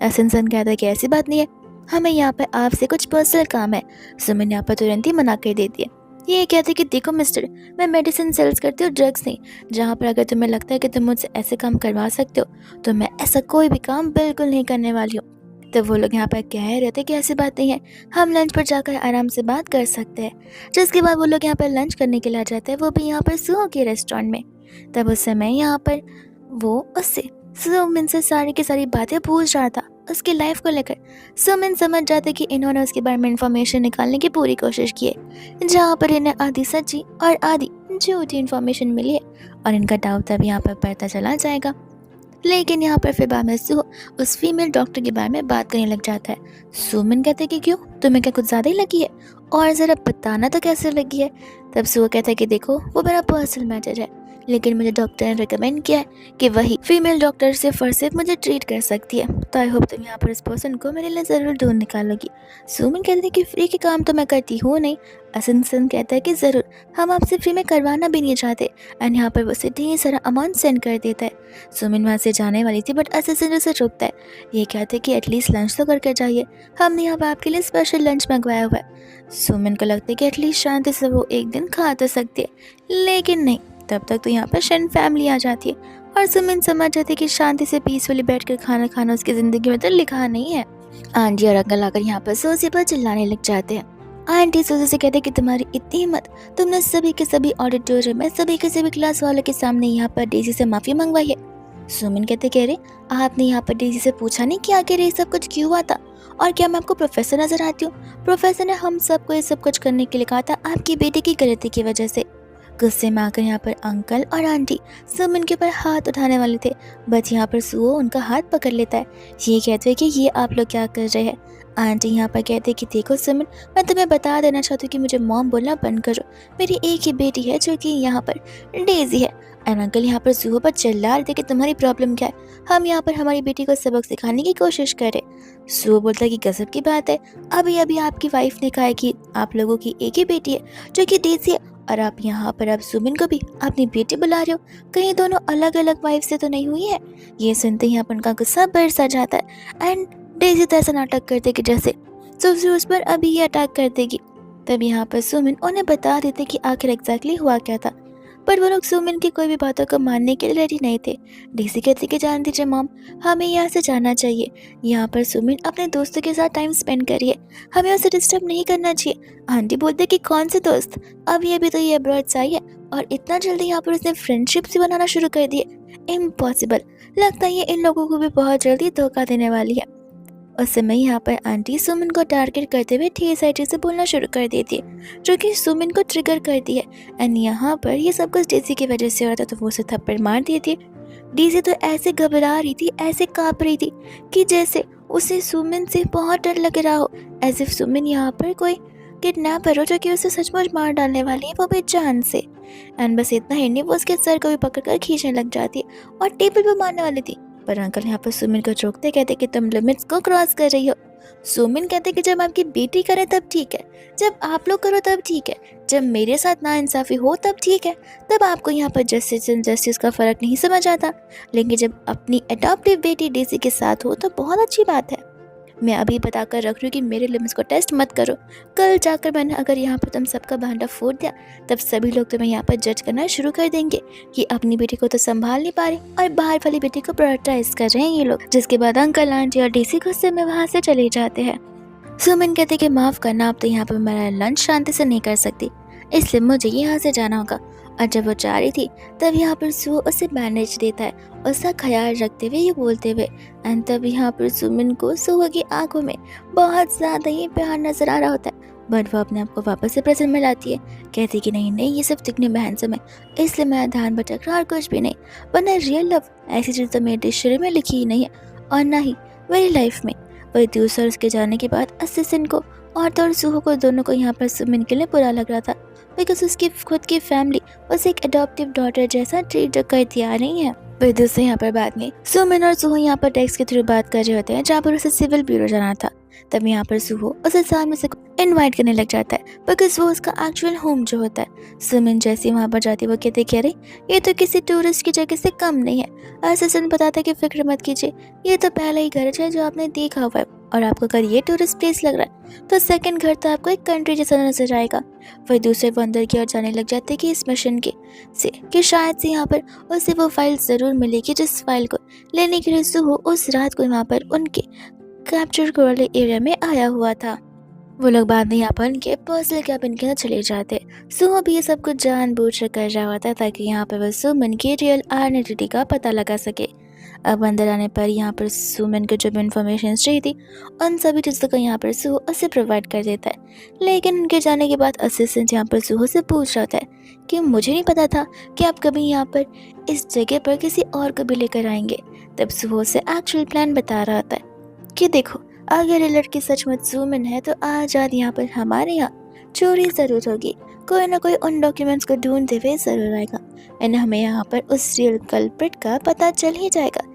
असिस्टेंट कहता है कि ऐसी बात नहीं है, हमें यहाँ पर आपसे कुछ पर्सनल काम है। सुमन यहाँ पर तुरंत ही मना कर देती है। ये कहती कि देखो मिस्टर, मैं मेडिसिन सेल्स करती हूँ, ड्रग्स नहीं। जहाँ पर अगर तुम्हें लगता है कि तुम मुझसे ऐसे काम करवा सकते हो तो मैं ऐसा कोई भी काम बिल्कुल नहीं करने वाली हूँ। तो वो लोग यहाँ पर कह रहे थे कि ऐसी बात नहीं है, हम लंच पर जाकर आराम से बात कर सकते हैं। जिसके बाद वो लोग यहाँ पर लंच करने के लिए आ जाते हैं, वो भी यहाँ पर सुहो के रेस्टोरेंट में। तब उस समय यहाँ पर वो उससे सुमिन से सारी की सारी बातें पूछ रहा था उसकी लाइफ को लेकर। सुमिन समझ जाते कि इन्होंने उसके बारे में इंफॉर्मेशन निकालने की पूरी कोशिश की है, जहाँ पर इन्हें आधी सच्ची और आधी झूठी इंफॉर्मेशन मिली है और इनका डाउट तब यहाँ पर बढ़ता चला जाएगा। लेकिन यहाँ पर फिर बाद में सुहो उस फीमेल डॉक्टर के बारे में बात करने लग जाता है। सुमिन कहते कि क्यों, तुम्हें क्या कुछ ज़्यादा ही लगी है, और ज़रा बताना तो कैसे लगी है। तब सुहो कहता है कि देखो वो मेरा पर्सनल मैटर है, लेकिन मुझे डॉक्टर ने रिकमेंड किया है कि वही फीमेल डॉक्टर सिर्फ और सिर्फ मुझे ट्रीट कर सकती है। तो आई होप तुम यहाँ पर इस पर्सन को मेरे लिए ज़रूर ढूंढ निकालोगी। सुमिन कहते हैं कि फ्री के काम तो मैं करती हूँ नहीं। असिस्टेंट कहता है कि ज़रूर, हम आपसे फ्री में करवाना भी नहीं चाहते। एंड यहाँ पर वो उसे ढेर सारा अमाउंट सेंड कर देता है। सुमिन वहाँ से जाने वाली थी बट असिस्टेंट उसे रोकता है। ये कहते हैं कि एटलीस्ट लंच तो करके जाइए, हमने यहाँ पर आपके लिए स्पेशल लंच मंगवाया हुआ है। सुमिन को लगता है कि एटलीस्ट शांति से वो एक दिन खा तो सकती है, लेकिन नहीं, तब तक तो यहाँ पर शन फैमिली आ जाती है और सुमिन समझ जाती है कि शांति से पीसफुली बैठकर खाना खाना उसकी ज़िंदगी में तो लिखा नहीं है। आंटी और अंकल आकर यहाँ पर सोजी पर चिल्लाने लग जाते हैं। आंटी सोजी से कहते हैं कि तुम्हारी इतनी हिम्मत, तुमने सभी के सभी ऑडिटोरियम में सभी के सभी क्लास वालों के सामने यहाँ पर डेजी से माफ़ी मंगवाई है। सुमिन कहते कह रहे, आपने यहाँ पर डेजी से पूछा नहीं कि आखिर ये सब कुछ क्यों हुआ था, और क्या मैं आपको प्रोफेसर नजर आती हूँ? प्रोफेसर ने हम सबको ये सब कुछ करने के लिए कहा था आपकी बेटी की गलती की वजह से। गुस्से में आकर यहाँ पर अंकल और आंटी सुमिन के ऊपर हाथ उठाने वाले थे, बट यहाँ पर सुहो उनका हाथ पकड़ लेता है। ये कहते हैं कि ये आप लोग क्या कर रहे हैं। आंटी यहाँ पर कहते हैं कि देखो सुमिन, मैं तुम्हें बता देना चाहती हूँ कि मुझे मॉम बोलना बंद करो, मेरी एक ही बेटी है जो कि यहाँ पर डेजी है। एंड अंकल यहाँ पर सुहो पर चिल्ला रहे थे कि तुम्हारी प्रॉब्लम क्या है, हम यहाँ पर हमारी बेटी को सबक सिखाने की कोशिश करें। सुहो बोलता है कि गजब की बात है, अभी अभी आपकी वाइफ ने कहा है कि आप लोगों की एक ही बेटी है जो कि डेजी है, और आप यहाँ पर अब सुमिन को भी अपनी बेटी बुला रहे हो, कहीं दोनों अलग अलग वाइफ से तो नहीं हुई है। ये सुनते ही यहाँ पर उनका गुस्सा बरसा जाता है एंड डेजी तो ऐसा नाटक करते कि जैसे सुबह उस पर अभी ही अटैक कर देगी। तब यहाँ पर सुमिन उन्हें बता देते कि आखिर एग्जैक्टली हुआ क्या था, पर वो लोग सुमिन की कोई भी बातों को मानने के लिए रेडी नहीं थे। डेजी कहती कि जान दीजिए मॉम, हमें यहाँ से जाना चाहिए, यहाँ पर सुमिन अपने दोस्तों के साथ टाइम स्पेंड करिए, हमें उसे डिस्टर्ब नहीं करना चाहिए। आंटी बोलते कि कौन से दोस्त, अभी अभी तो ये अब्रॉड से आई है और इतना जल्दी यहाँ पर उसने फ्रेंडशिप से बनाना शुरू कर दिए, इम्पॉसिबल। लगता है ये इन लोगों को भी बहुत जल्दी धोखा देने वाली है। उस समय यहाँ पर आंटी सुमिन को टारगेट करते हुए ढेर सारी चीज़ें बोलना शुरू कर देती है जो कि सुमिन को ट्रिगर करती है। एंड यहाँ पर ये सब कुछ डेजी की वजह से हो रहा था, तो वो उसे थप्पड़ मार देती है। डेजी तो ऐसे घबरा रही थी, ऐसे काँप रही थी कि जैसे उसे सुमिन से बहुत डर लग रहा हो, एज इफ सुमिन यहाँ पर कोई किडनैपर हो जो कि उसे सचमुच मार डालने वाली है, वो भी जान से। एंड बस इतना ही नहीं, वो उसके सर को भी पकड़कर खींचने लग जाती है और टेबल पर मारने वाली थी। पर अंकल यहाँ पर सुमिन को रोकते कहते कि तुम लिमिट्स को क्रॉस कर रही हो। सुमिन कहते कि जब आपकी बेटी करे तब ठीक है, जब आप लोग करो तब ठीक है, जब मेरे साथ नाइंसाफी हो तब ठीक है, तब आपको यहाँ पर जस्टिस एंड जस्टिस का फ़र्क नहीं समझ आता, लेकिन जब अपनी अडॉप्टिव बेटी डेजी के साथ हो तो बहुत अच्छी बात है। मैं अभी बताकर रख रही हूँ कि मेरे लिमिट्स को टेस्ट मत करो, कल जाकर मैंने अगर यहाँ पर तुम सबका भांडा फोड़ दिया तब सभी लोग तुम्हें यहाँ पर जज करना शुरू कर देंगे कि अपनी बेटी को तो संभाल नहीं पा रहे और बाहर वाली बेटी को प्रायोरिटाइज कर रहे हैं ये लोग। जिसके बाद अंकल आंटी और डीसी गुस्से में वहाँ से चले जाते हैं। सुमिन कहते कि माफ़ करना, अब तो यहाँ पर मेरा लंच शांति से नहीं कर सकती, इसलिए मुझे यहाँ से जाना होगा। और जब वो जा रही थी तब यहाँ पर सुहो उसे बैंडेज देता है, उसका ख्याल रखते हुए ये बोलते हुए। एंड तब यहाँ पर सुमिन को सुहो की आंखों में बहुत ज़्यादा ही प्यार नजर आ रहा होता है। बट वो अपने आप को वापस से प्रेजेंट में लाती है। कहती कि नहीं नहीं, ये सब दिखने में हैंडसम है, इसलिए मेरा ध्यान भटक रहा और कुछ भी नहीं, वरना रियल लव ऐसी चीज़ तो मेरे डिक्शनरी में लिखी ही नहीं है, और ना ही मेरी लाइफ में। वही दूसरा उसके जाने के बाद असिस्टेंट को और तो और सुहो को दोनों को यहाँ पर सुमिन के लिए बुरा लग रहा था, बिकॉज उसकी खुद की फैमिली उसे एक अडॉप्टिव डॉटर जैसा ट्रीट कर तैयार नहीं है। वही दूसरे यहाँ पर बाद में सुमिन और सुहो यहाँ पर टेक्स्ट के थ्रू बात कर रहे होते हैं, जहाँ पर उसे सिविल ब्यूरो जाना था। तब यहाँ पर सुहो उसे सामने से इनवाइट करने लग जाता है, बिकॉज वो उसका एक्चुअल होम जो होता है। सुमिन जैसे वहाँ पर जाती है वो कहते कि अरे ये तो किसी टूरिस्ट की जगह से कम नहीं है। असिस्टेंट बताता है कि फिक्र मत कीजिए, ये तो पहला ही घर है जो आपने देखा हुआ है, और आपको अगर ये टूरिस्ट प्लेस लग रहा है तो सेकंड घर तो आपको एक कंट्री जैसा नजर आएगा। वही दूसरे वो अंदर की ओर जाने लग जाते कि इस मिशन के से कि शायद से यहाँ पर उसे वो फाइल ज़रूर मिलेगी जिस फाइल को लेने के लिए सुहो उस रात को वहाँ पर उनके कैप्चर वाले एरिया में आया हुआ था। वो लोग बाद में यहाँ पर उनके पर्सनल कैबिन के अंदर चले जाते। सुहो भी ये सब कुछ जानबूझकर कर रहा होता ताकि यहाँ पर वह सुमन की रियल आइडेंटिटी का पता लगा सके। अब अंदर आने पर यहाँ पर सुमन को जो भी इन्फॉर्मेशन चाहिए थी उन सभी चीज़ों को यहाँ पर सुहो उसे प्रोवाइड कर देता है। लेकिन उनके जाने के बाद असिस्टेंट यहाँ पर सुहो से पूछ रहा होता है कि मुझे नहीं पता था कि आप कभी यहाँ पर इस जगह पर किसी और को भी लेकर आएंगे। तब सुहो से एक्चुअल प्लान बता रहा होता है कि देखो, अगर ये लड़की सचमुच सुमन है तो आज रात यहाँ पर हमारे यहाँ चोरी ज़रूर होगी, कोई ना कोई उन डॉक्यूमेंट्स को ढूंढते हुए ज़रूर आएगा, एंड हमें यहाँ पर उस रियल कल्प्रिट का पता चल ही जाएगा।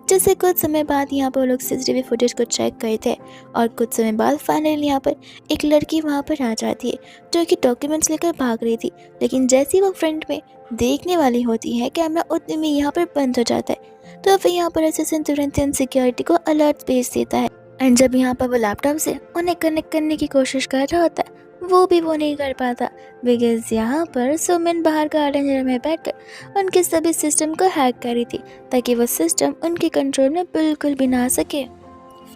जैसे कुछ समय बाद यहाँ पर वो लोग सीसीटीवी फुटेज को चेक करे थे, और कुछ समय बाद फाइनली यहाँ पर एक लड़की वहाँ पर आ जाती है जो कि डॉक्यूमेंट्स लेकर भाग रही थी। लेकिन जैसे ही वो फ्रंट में देखने वाली होती है, कैमरा उतने में यहाँ पर बंद हो जाता है। तो फिर यहाँ पर असिस्टेंट तुरंत सिक्योरिटी को अलर्ट भेज देता है, एंड जब यहाँ पर वो लैपटॉप से उन्हें कनेक्ट करने की कोशिश कर रहा होता है वो भी वो नहीं कर पाता, बिकॉज यहाँ पर सुमिन बाहर गार्डन एरिया में बैठकर उनके सभी सिस्टम को हैक कर रही थी ताकि वो सिस्टम उनके कंट्रोल में बिल्कुल भी ना आ सके।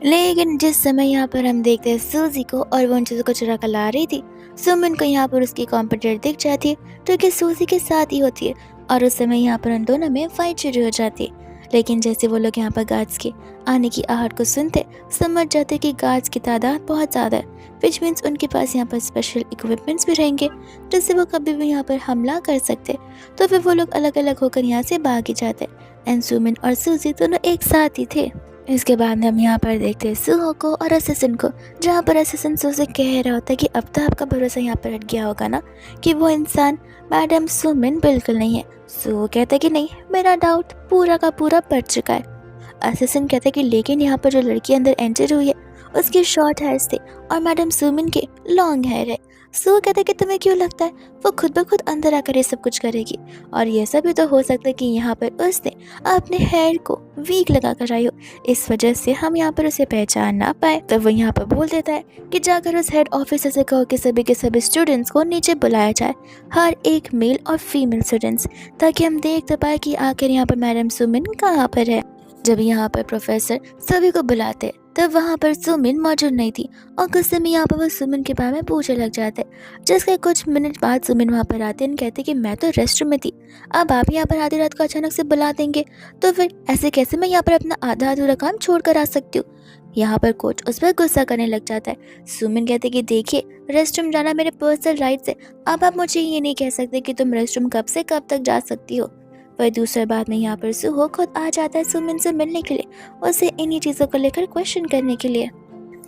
लेकिन जिस समय यहाँ पर हम देखते हैं सूजी को और वो उन चीज़ों को चुरा कर ला रही थी, सुमिन को यहाँ पर उसकी कॉम्पिटिटर दिख जाती है जो कि सूजी के साथ ही होती है, और उस समय यहाँ पर उन दोनों में फाइट शुरू हो जाती है। लेकिन जैसे वो लोग यहाँ पर गार्ड्स के आने की आहट को सुनते समझ जाते कि गार्ड्स की तादाद बहुत ज़्यादा है, विच मीन्स उनके पास यहाँ पर स्पेशल इक्विपमेंट्स भी रहेंगे जिससे वो कभी भी यहाँ पर हमला कर सकते। तो फिर वो लोग अलग अलग होकर यहाँ से भाग ही जाते, एंड सुमिन और सूजी दोनों एक साथ ही थे। इसके बाद में हम यहाँ पर देखते हैं सुहो को और असिस्टेंट को, जहाँ पर असिस्टेंट से कह रहा होता है कि अब तो आपका भरोसा यहाँ पर हट गया होगा ना कि वो इंसान मैडम सुमिन बिल्कुल नहीं है। सुहो कहता है कि नहीं, मेरा डाउट पूरा का पूरा पड़ चुका है। असिस्टेंट कहता है कि लेकिन यहाँ पर जो लड़की अंदर एंटर हुई है उसके शॉर्ट हेयर्स थे और मैडम सुमिन के लॉन्ग हेयर है। सुहो कहता है कि तुम्हें क्यों लगता है वो खुद ब खुद अंदर आकर ये सब कुछ करेगी, और ये सब भी तो हो सकता है कि यहाँ पर उसने अपने हेयर को वीक लगा कर आई हो, इस वजह से हम यहाँ पर उसे पहचान ना पाए। तो वो यहाँ पर बोल देता है कि जाकर उस हेड ऑफिसर से कहो कि सभी के सभी स्टूडेंट्स को नीचे बुलाया जाए, हर एक मेल और फीमेल स्टूडेंट्स, ताकि हम देख तो पाए कि आखिर यहाँ पर मैडम सुमिन कहाँ पर है। जब यहाँ पर प्रोफेसर सभी को बुलाते तब वहाँ पर सुमिन मौजूद नहीं थी, और कुछ समय यहाँ पर वो सुमिन के बारे में पूछने लग जाते, जिसके कुछ मिनट बाद सुमिन वहाँ पर आते हैं कहते कि मैं तो रेस्टरूम में थी, अब आप यहाँ पर आधी रात को अचानक से बुला देंगे तो फिर ऐसे कैसे मैं यहाँ पर अपना आधा अधूरा काम छोड़ कर आ सकती हूँ। यहाँ पर कोच उस पर गुस्सा करने लग जाता है। सुमिन कहते कि देखिए, रेस्टरूम जाना मेरे पर्सनल राइट्स है, अब आप मुझे ये नहीं कह सकते कि तुम रेस्टरूम कब से कब तक जा सकती हो। वही दूसरे बात में यहाँ पर सुहो खुद आ जाता है सुमिन से मिलने के लिए, उसे इन्हीं चीज़ों को लेकर क्वेश्चन करने के लिए,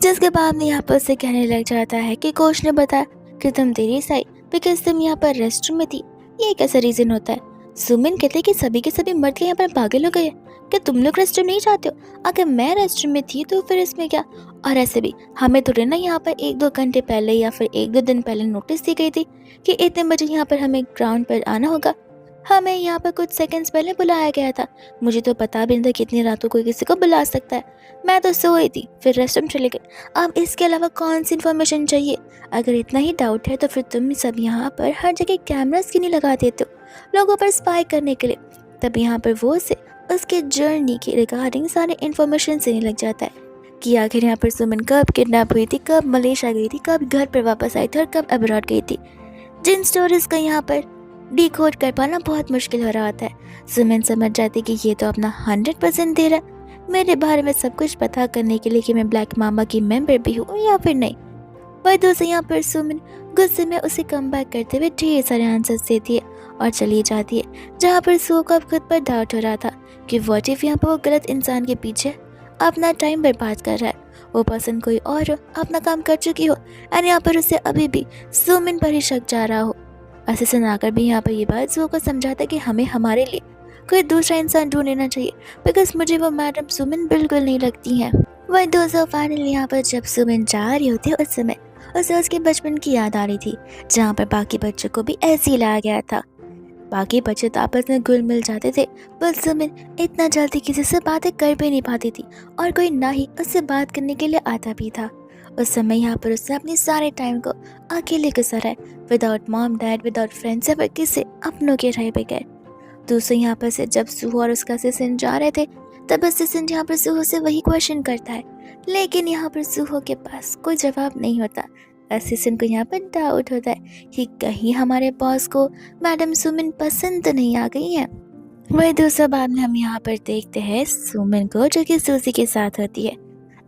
जिसके बाद में यहाँ पर उसे कहने लग जाता है कि कोच ने बताया कि तुम देरी से आई बिकॉज तुम यहाँ पर रेस्टरूम में थी, ये कैसा रीज़न होता है। सुमिन कहते कि सभी के सभी मर्द के यहाँ पर पागल हो गए कि तुम लोग रेस्टरूम नहीं जाते हो, अगर मैं रेस्टरूम में थी तो फिर इसमें क्या। और ऐसे भी हमें थोड़े ना यहाँ पर 1-2 घंटे पहले या फिर 1-2 दिन पहले नोटिस दी गई थी कि इतने बजे यहाँ पर हमें ग्राउंड पर आना होगा, हमें यहाँ पर कुछ सेकंड्स पहले बुलाया गया था, मुझे तो पता भी नहीं था कितनी रातों कोई किसी को बुला सकता है, मैं तो सोई थी फिर रेस्टरूम चले गए। अब इसके अलावा कौन सी इन्फॉर्मेशन चाहिए। अगर इतना ही डाउट है तो फिर तुम सब यहाँ पर हर जगह कैमरास क्यों नहीं लगा देते हो लोगों पर स्पाई करने के लिए। तब यहाँ पर वो से उसके जर्नी के रिगार्डिंग सारे इन्फॉर्मेशन देने लग जाता है कि आखिर यहाँ पर सुमन कब किडनैप हुई थी, कब मलेशिया गई थी, कब घर पर वापस आई थी और कब अब्रॉड गई थी। जिन स्टोरीज का यहाँ पर डिकोड कर पाना बहुत मुश्किल हो रहा होता है। सुमिन समझ जाती कि ये तो अपना 100% दे रहा है मेरे बारे में सब कुछ पता करने के लिए कि मैं ब्लैक मामा की मेंबर भी हूँ या फिर नहीं। वह दूसरी यहाँ पर सुमिन गुस्से में उसे कम बैक करते हुए ढेर सारे आंसर्स देती है और चली जाती है, जहाँ पर सू को अब खुद पर डाउट हो रहा था कि व्हाट इफ यहाँ पर वो गलत इंसान के पीछे अपना टाइम बर्बाद कर रहा है, वो पर्सन कोई और हो, अपना काम कर चुकी हो एंड यहाँ पर उसे अभी भी सुमिन पर ही शक जा रहा हो। असिस्टेंट आकर भी यहाँ पर ये बात सू को समझाता कि हमें हमारे लिए कोई दूसरा इंसान ढूंढ लेना चाहिए, बिकॉज मुझे वो मैडम सुमिन बिल्कुल नहीं लगती हैं। वही दोस्तों फाइनली यहाँ पर जब सुमिन जा रही होती है उस समय उसे उसके बचपन की याद आ रही थी, जहाँ पर बाकी बच्चों को भी ऐसे ही लाया गया था। बाकी बच्चे तो आपस में घुल मिल जाते थे, पर सुमिन इतना जल्दी किसी से बातें कर भी नहीं पाती थी और कोई ना ही उससे बात करने के लिए आता भी था। उस समय यहाँ पर उसने अपने सारे टाइम को अकेले गुजारा है, without mom dad, without friends या फिर किसी अपनों के रहे बगैर। दूसरे यहाँ पर से जब सूहो और उसका असिस्टेंट जा रहे थे, तब असिस्टेंट यहाँ पर सूहो से वही क्वेश्चन करता है, लेकिन यहाँ पर सूहो के पास कोई जवाब नहीं होता। असिस्टेंट को यहाँ पर डाउट होता है कि कहीं हमारे बॉस को मैडम सुमिन पसंद तो नहीं आ गई है। वही दूसरा बाद में हम यहाँ पर देखते हैं सुमिन को, जो कि सूजी के साथ होती है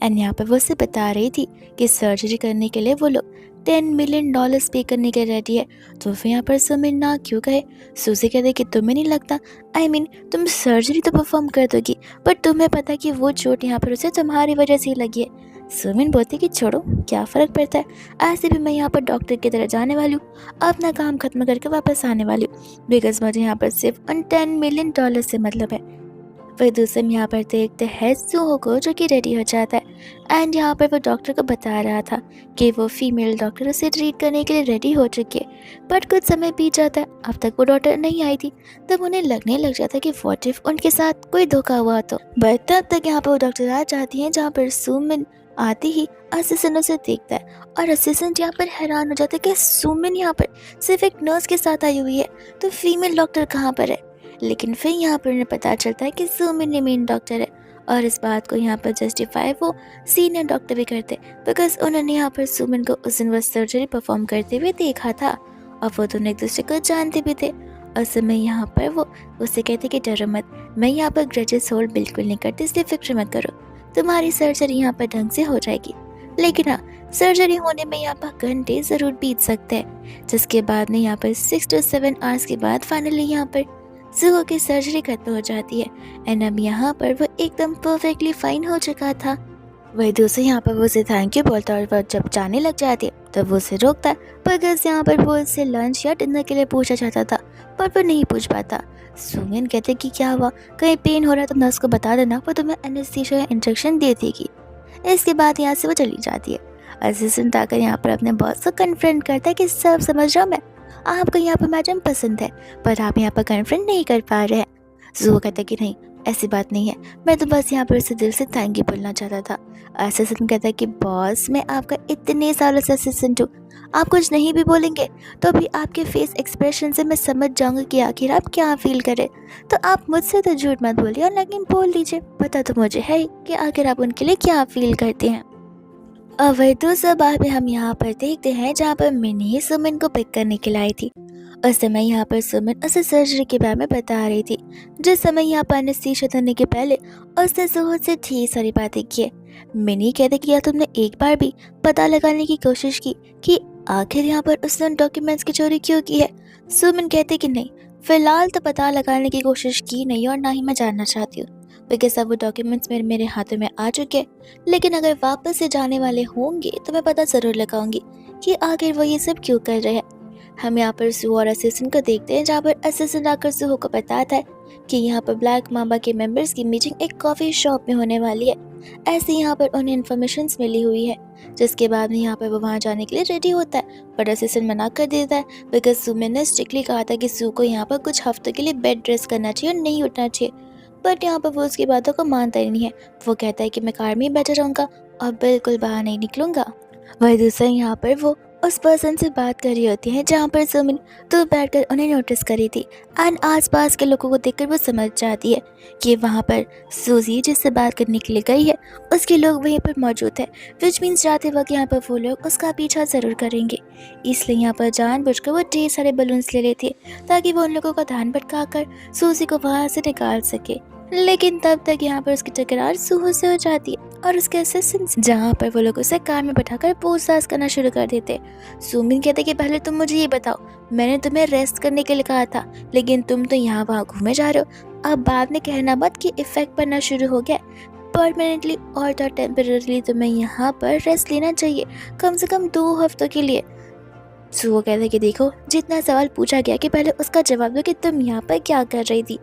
एंड यहाँ पर वो उसे बता रही थी कि सर्जरी करने के लिए वो लोग $10 मिलियन पे करने के रेडी है। तो फिर यहाँ पर सुमिन ना क्यों कहे। सूजी कहते कि तुम्हें नहीं लगता, आई मीन तुम सर्जरी तो परफॉर्म कर दोगी, बट तुम्हें पता कि वो चोट यहाँ पर उसे तुम्हारी वजह से ही लगी है। सुमिन बोलती कि छोड़ो, क्या फ़र्क पड़ता है, ऐसे भी मैं यहाँ पर डॉक्टर की तरह जाने वाली हूँ, अपना काम खत्म करके वापस आने वाली हूँ, बिकॉज मुझे यहाँ पर सिर्फ उन $10 मिलियन से मतलब है। वही दूसरे में यहाँ पर देखते हैं सूहो को, जो कि रेडी हो जाता है एंड यहाँ पर वो डॉक्टर को बता रहा था कि वो फीमेल डॉक्टर उसे ट्रीट करने के लिए रेडी हो चुकी है। बट कुछ समय बीत जाता है, अब तक वो डॉक्टर नहीं आई थी। तब उन्हें लगने लग जाता है कि व्हाट इफ उनके साथ कोई धोखा हुआ तो। बट तब तक यहाँ पर वो डॉक्टर आ जाती हैं, जहाँ पर सुमिन आते ही असिस्टेंट उसे देखता है और असिस्टेंट यहाँ पर हैरान हो जाता है कि सुमिन यहाँ पर सिर्फ एक नर्स के साथ आई हुई है, तो फीमेल डॉक्टर कहाँ पर है। लेकिन फिर यहाँ पर उन्हें पता चलता है कि सुमिन ही मेन डॉक्टर है और इस बात को यहाँ पर जस्टिफाई वो सीनियर डॉक्टर भी करते, बिकॉज उन्होंने यहाँ पर सुमिन को उस दिन वो सर्जरी परफॉर्म करते हुए देखा था और वो दोनों एक दूसरे को जानते भी थे। उस समय यहाँ पर वो उससे कहते कि डरो मत, मैं यहाँ पर ग्रजेस होल्ड बिल्कुल नहीं करती, इसलिए फिक्र मत करो, तुम्हारी सर्जरी यहाँ पर ढंग से हो जाएगी। लेकिन हाँ, सर्जरी होने में यहाँ पर घंटे ज़रूर बीत सकते हैं, जिसके बाद में यहाँ पर 6 to 7 आवर्स के बाद फाइनली यहाँ पर सूहो की सर्जरी खत्म हो जाती है एंड अब यहाँ पर वो एकदम परफेक्टली फाइन हो चुका था। वही दूसरे यहाँ पर वो उसे थैंक यू बोलता है और वह जब जाने लग जाती है तब वो उसे रोकता है, बिकॉज यहाँ पर वो उससे लंच या डिनर के लिए पूछा चाहता था, पर वो नहीं पूछ पाता। सुमिन कहते कि क्या हुआ, कहीं पेन हो रहा है तो नर्स को बता देना, वो तुम्हें एनेस्थीसिया या इंजेक्शन दे देगी। इसके बाद यहाँ से वो चली जाती है। असिस्टेंट आकर यहाँ पर अपने बॉस को कन्फ्रंट करता है कि सब समझ रहा हूँ मैं, आपको यहाँ पर मैडम पसंद है, पर आप यहाँ पर कन्फ्रंट नहीं कर पा रहे हैं। जू कहता है कि नहीं, ऐसी बात नहीं है, मैं तो बस यहाँ पर उसे दिल से थैंक यू बोलना चाहता था। असिस्टेंट कहता है कि बॉस, मैं आपका इतने सालों से असिस्टेंट हूँ, आप कुछ नहीं भी बोलेंगे तो भी आपके फेस एक्सप्रेशन से मैं समझ जाऊंगी कि आखिर आप क्या फील करें। तो आप मुझसे तो झूठ मत बोलिए और लेकिन बोल दीजिए, पता तो मुझे है कि आखिर आप उनके लिए क्या फील करते हैं। और वही दूसरा बार भी हम यहाँ पर देखते हैं, जहाँ पर मिनी सुमिन को पिक करने के लिए आई थी। उस समय यहाँ पर सुमिन उसे सर्जरी के बारे में बता रही थी, जिस समय यहाँ पर एनेस्थीसिया देने के पहले उसने सूहो से ढेर सारी बातें की है। मिनी कहते कि क्या तुमने एक बार भी पता लगाने की कोशिश की कि आखिर यहाँ पर उसने उन डॉक्यूमेंट्स की चोरी क्यों की है। सुमिन कहते कि नहीं, फिलहाल तो पता लगाने की कोशिश की नहीं और ना ही मैं जानना चाहती हूँ, बिकॉज अब वो डॉक्यूमेंट्स मेरे हाथों में आ चुके हैं। लेकिन अगर वापस से जाने वाले होंगे तो मैं पता ज़रूर लगाऊंगी कि आखिर वो ये सब क्यों कर रहे हैं। हम यहाँ पर सूहो और असिस्टेंट को देखते हैं, जहाँ पर असिस्टेंट आकर सूहो को बताता है कि यहाँ पर ब्लैक मामा के मेंबर्स की मीटिंग एक कॉफ़ी शॉप में होने वाली है। ऐसे यहाँ पर उन्हें इन्फॉर्मेशन मिली हुई है, जिसके बाद में यहाँ पर वो वहाँ जाने के लिए रेडी होता है, बट असिस्टेंट मना कर देता है, बिकॉज सुमिन ने स्ट्रिक्टली कहा था कि सू को यहाँ पर कुछ हफ्तों के लिए बेड रेस्ट करना चाहिए और नहीं उठना चाहिए। बट यहाँ पर वो उसकी बातों को मानता ही नहीं है। वो कहता है कि मैं कार में ही बैठा रहूँगा और बिल्कुल बाहर नहीं निकलूँगा। वही दूसरा यहाँ पर वो उस पर्सन से बात कर रही होती है, जहाँ पर सुमिन दूर बैठकर उन्हें नोटिस करी थी एंड आसपास के लोगों को देखकर वो समझ जाती है कि वहाँ पर सूजी जिससे बात करने के लिए गई है उसके लोग वहीं पर मौजूद है, विच मीन्स जाते वक्त यहाँ पर वो लोग उसका पीछा ज़रूर करेंगे। इसलिए यहाँ पर जानबूझकर वो ढेर सारे बलून्स ले लेती है ताकि वो उन लोगों का ध्यान भटका कर सूजी को वहाँ से निकाल सके। लेकिन तब तक यहाँ पर उसकी तकरार सूहो से हो जाती है और उसके असिस्टेंट्स जहाँ पर वो लोग उसे कार में बैठाकर पूछताछ करना शुरू कर देते। सुमिन कहते कि पहले तुम मुझे ये बताओ, मैंने तुम्हें रेस्ट करने के लिए कहा था, लेकिन तुम तो यहाँ वहाँ घूमे जा रहे हो। अब बाद में कहना मत कि इफेक्ट पड़ना शुरू हो गया परमानेंटली और तो टेम्पररीली तुम्हें यहाँ पर रेस्ट लेना चाहिए, कम से कम 2 हफ्तों के लिए। सुहो कहते कि देखो, जितना सवाल पूछा गया कि पहले उसका जवाब दो कि तुम यहाँ पर क्या कर रही थी।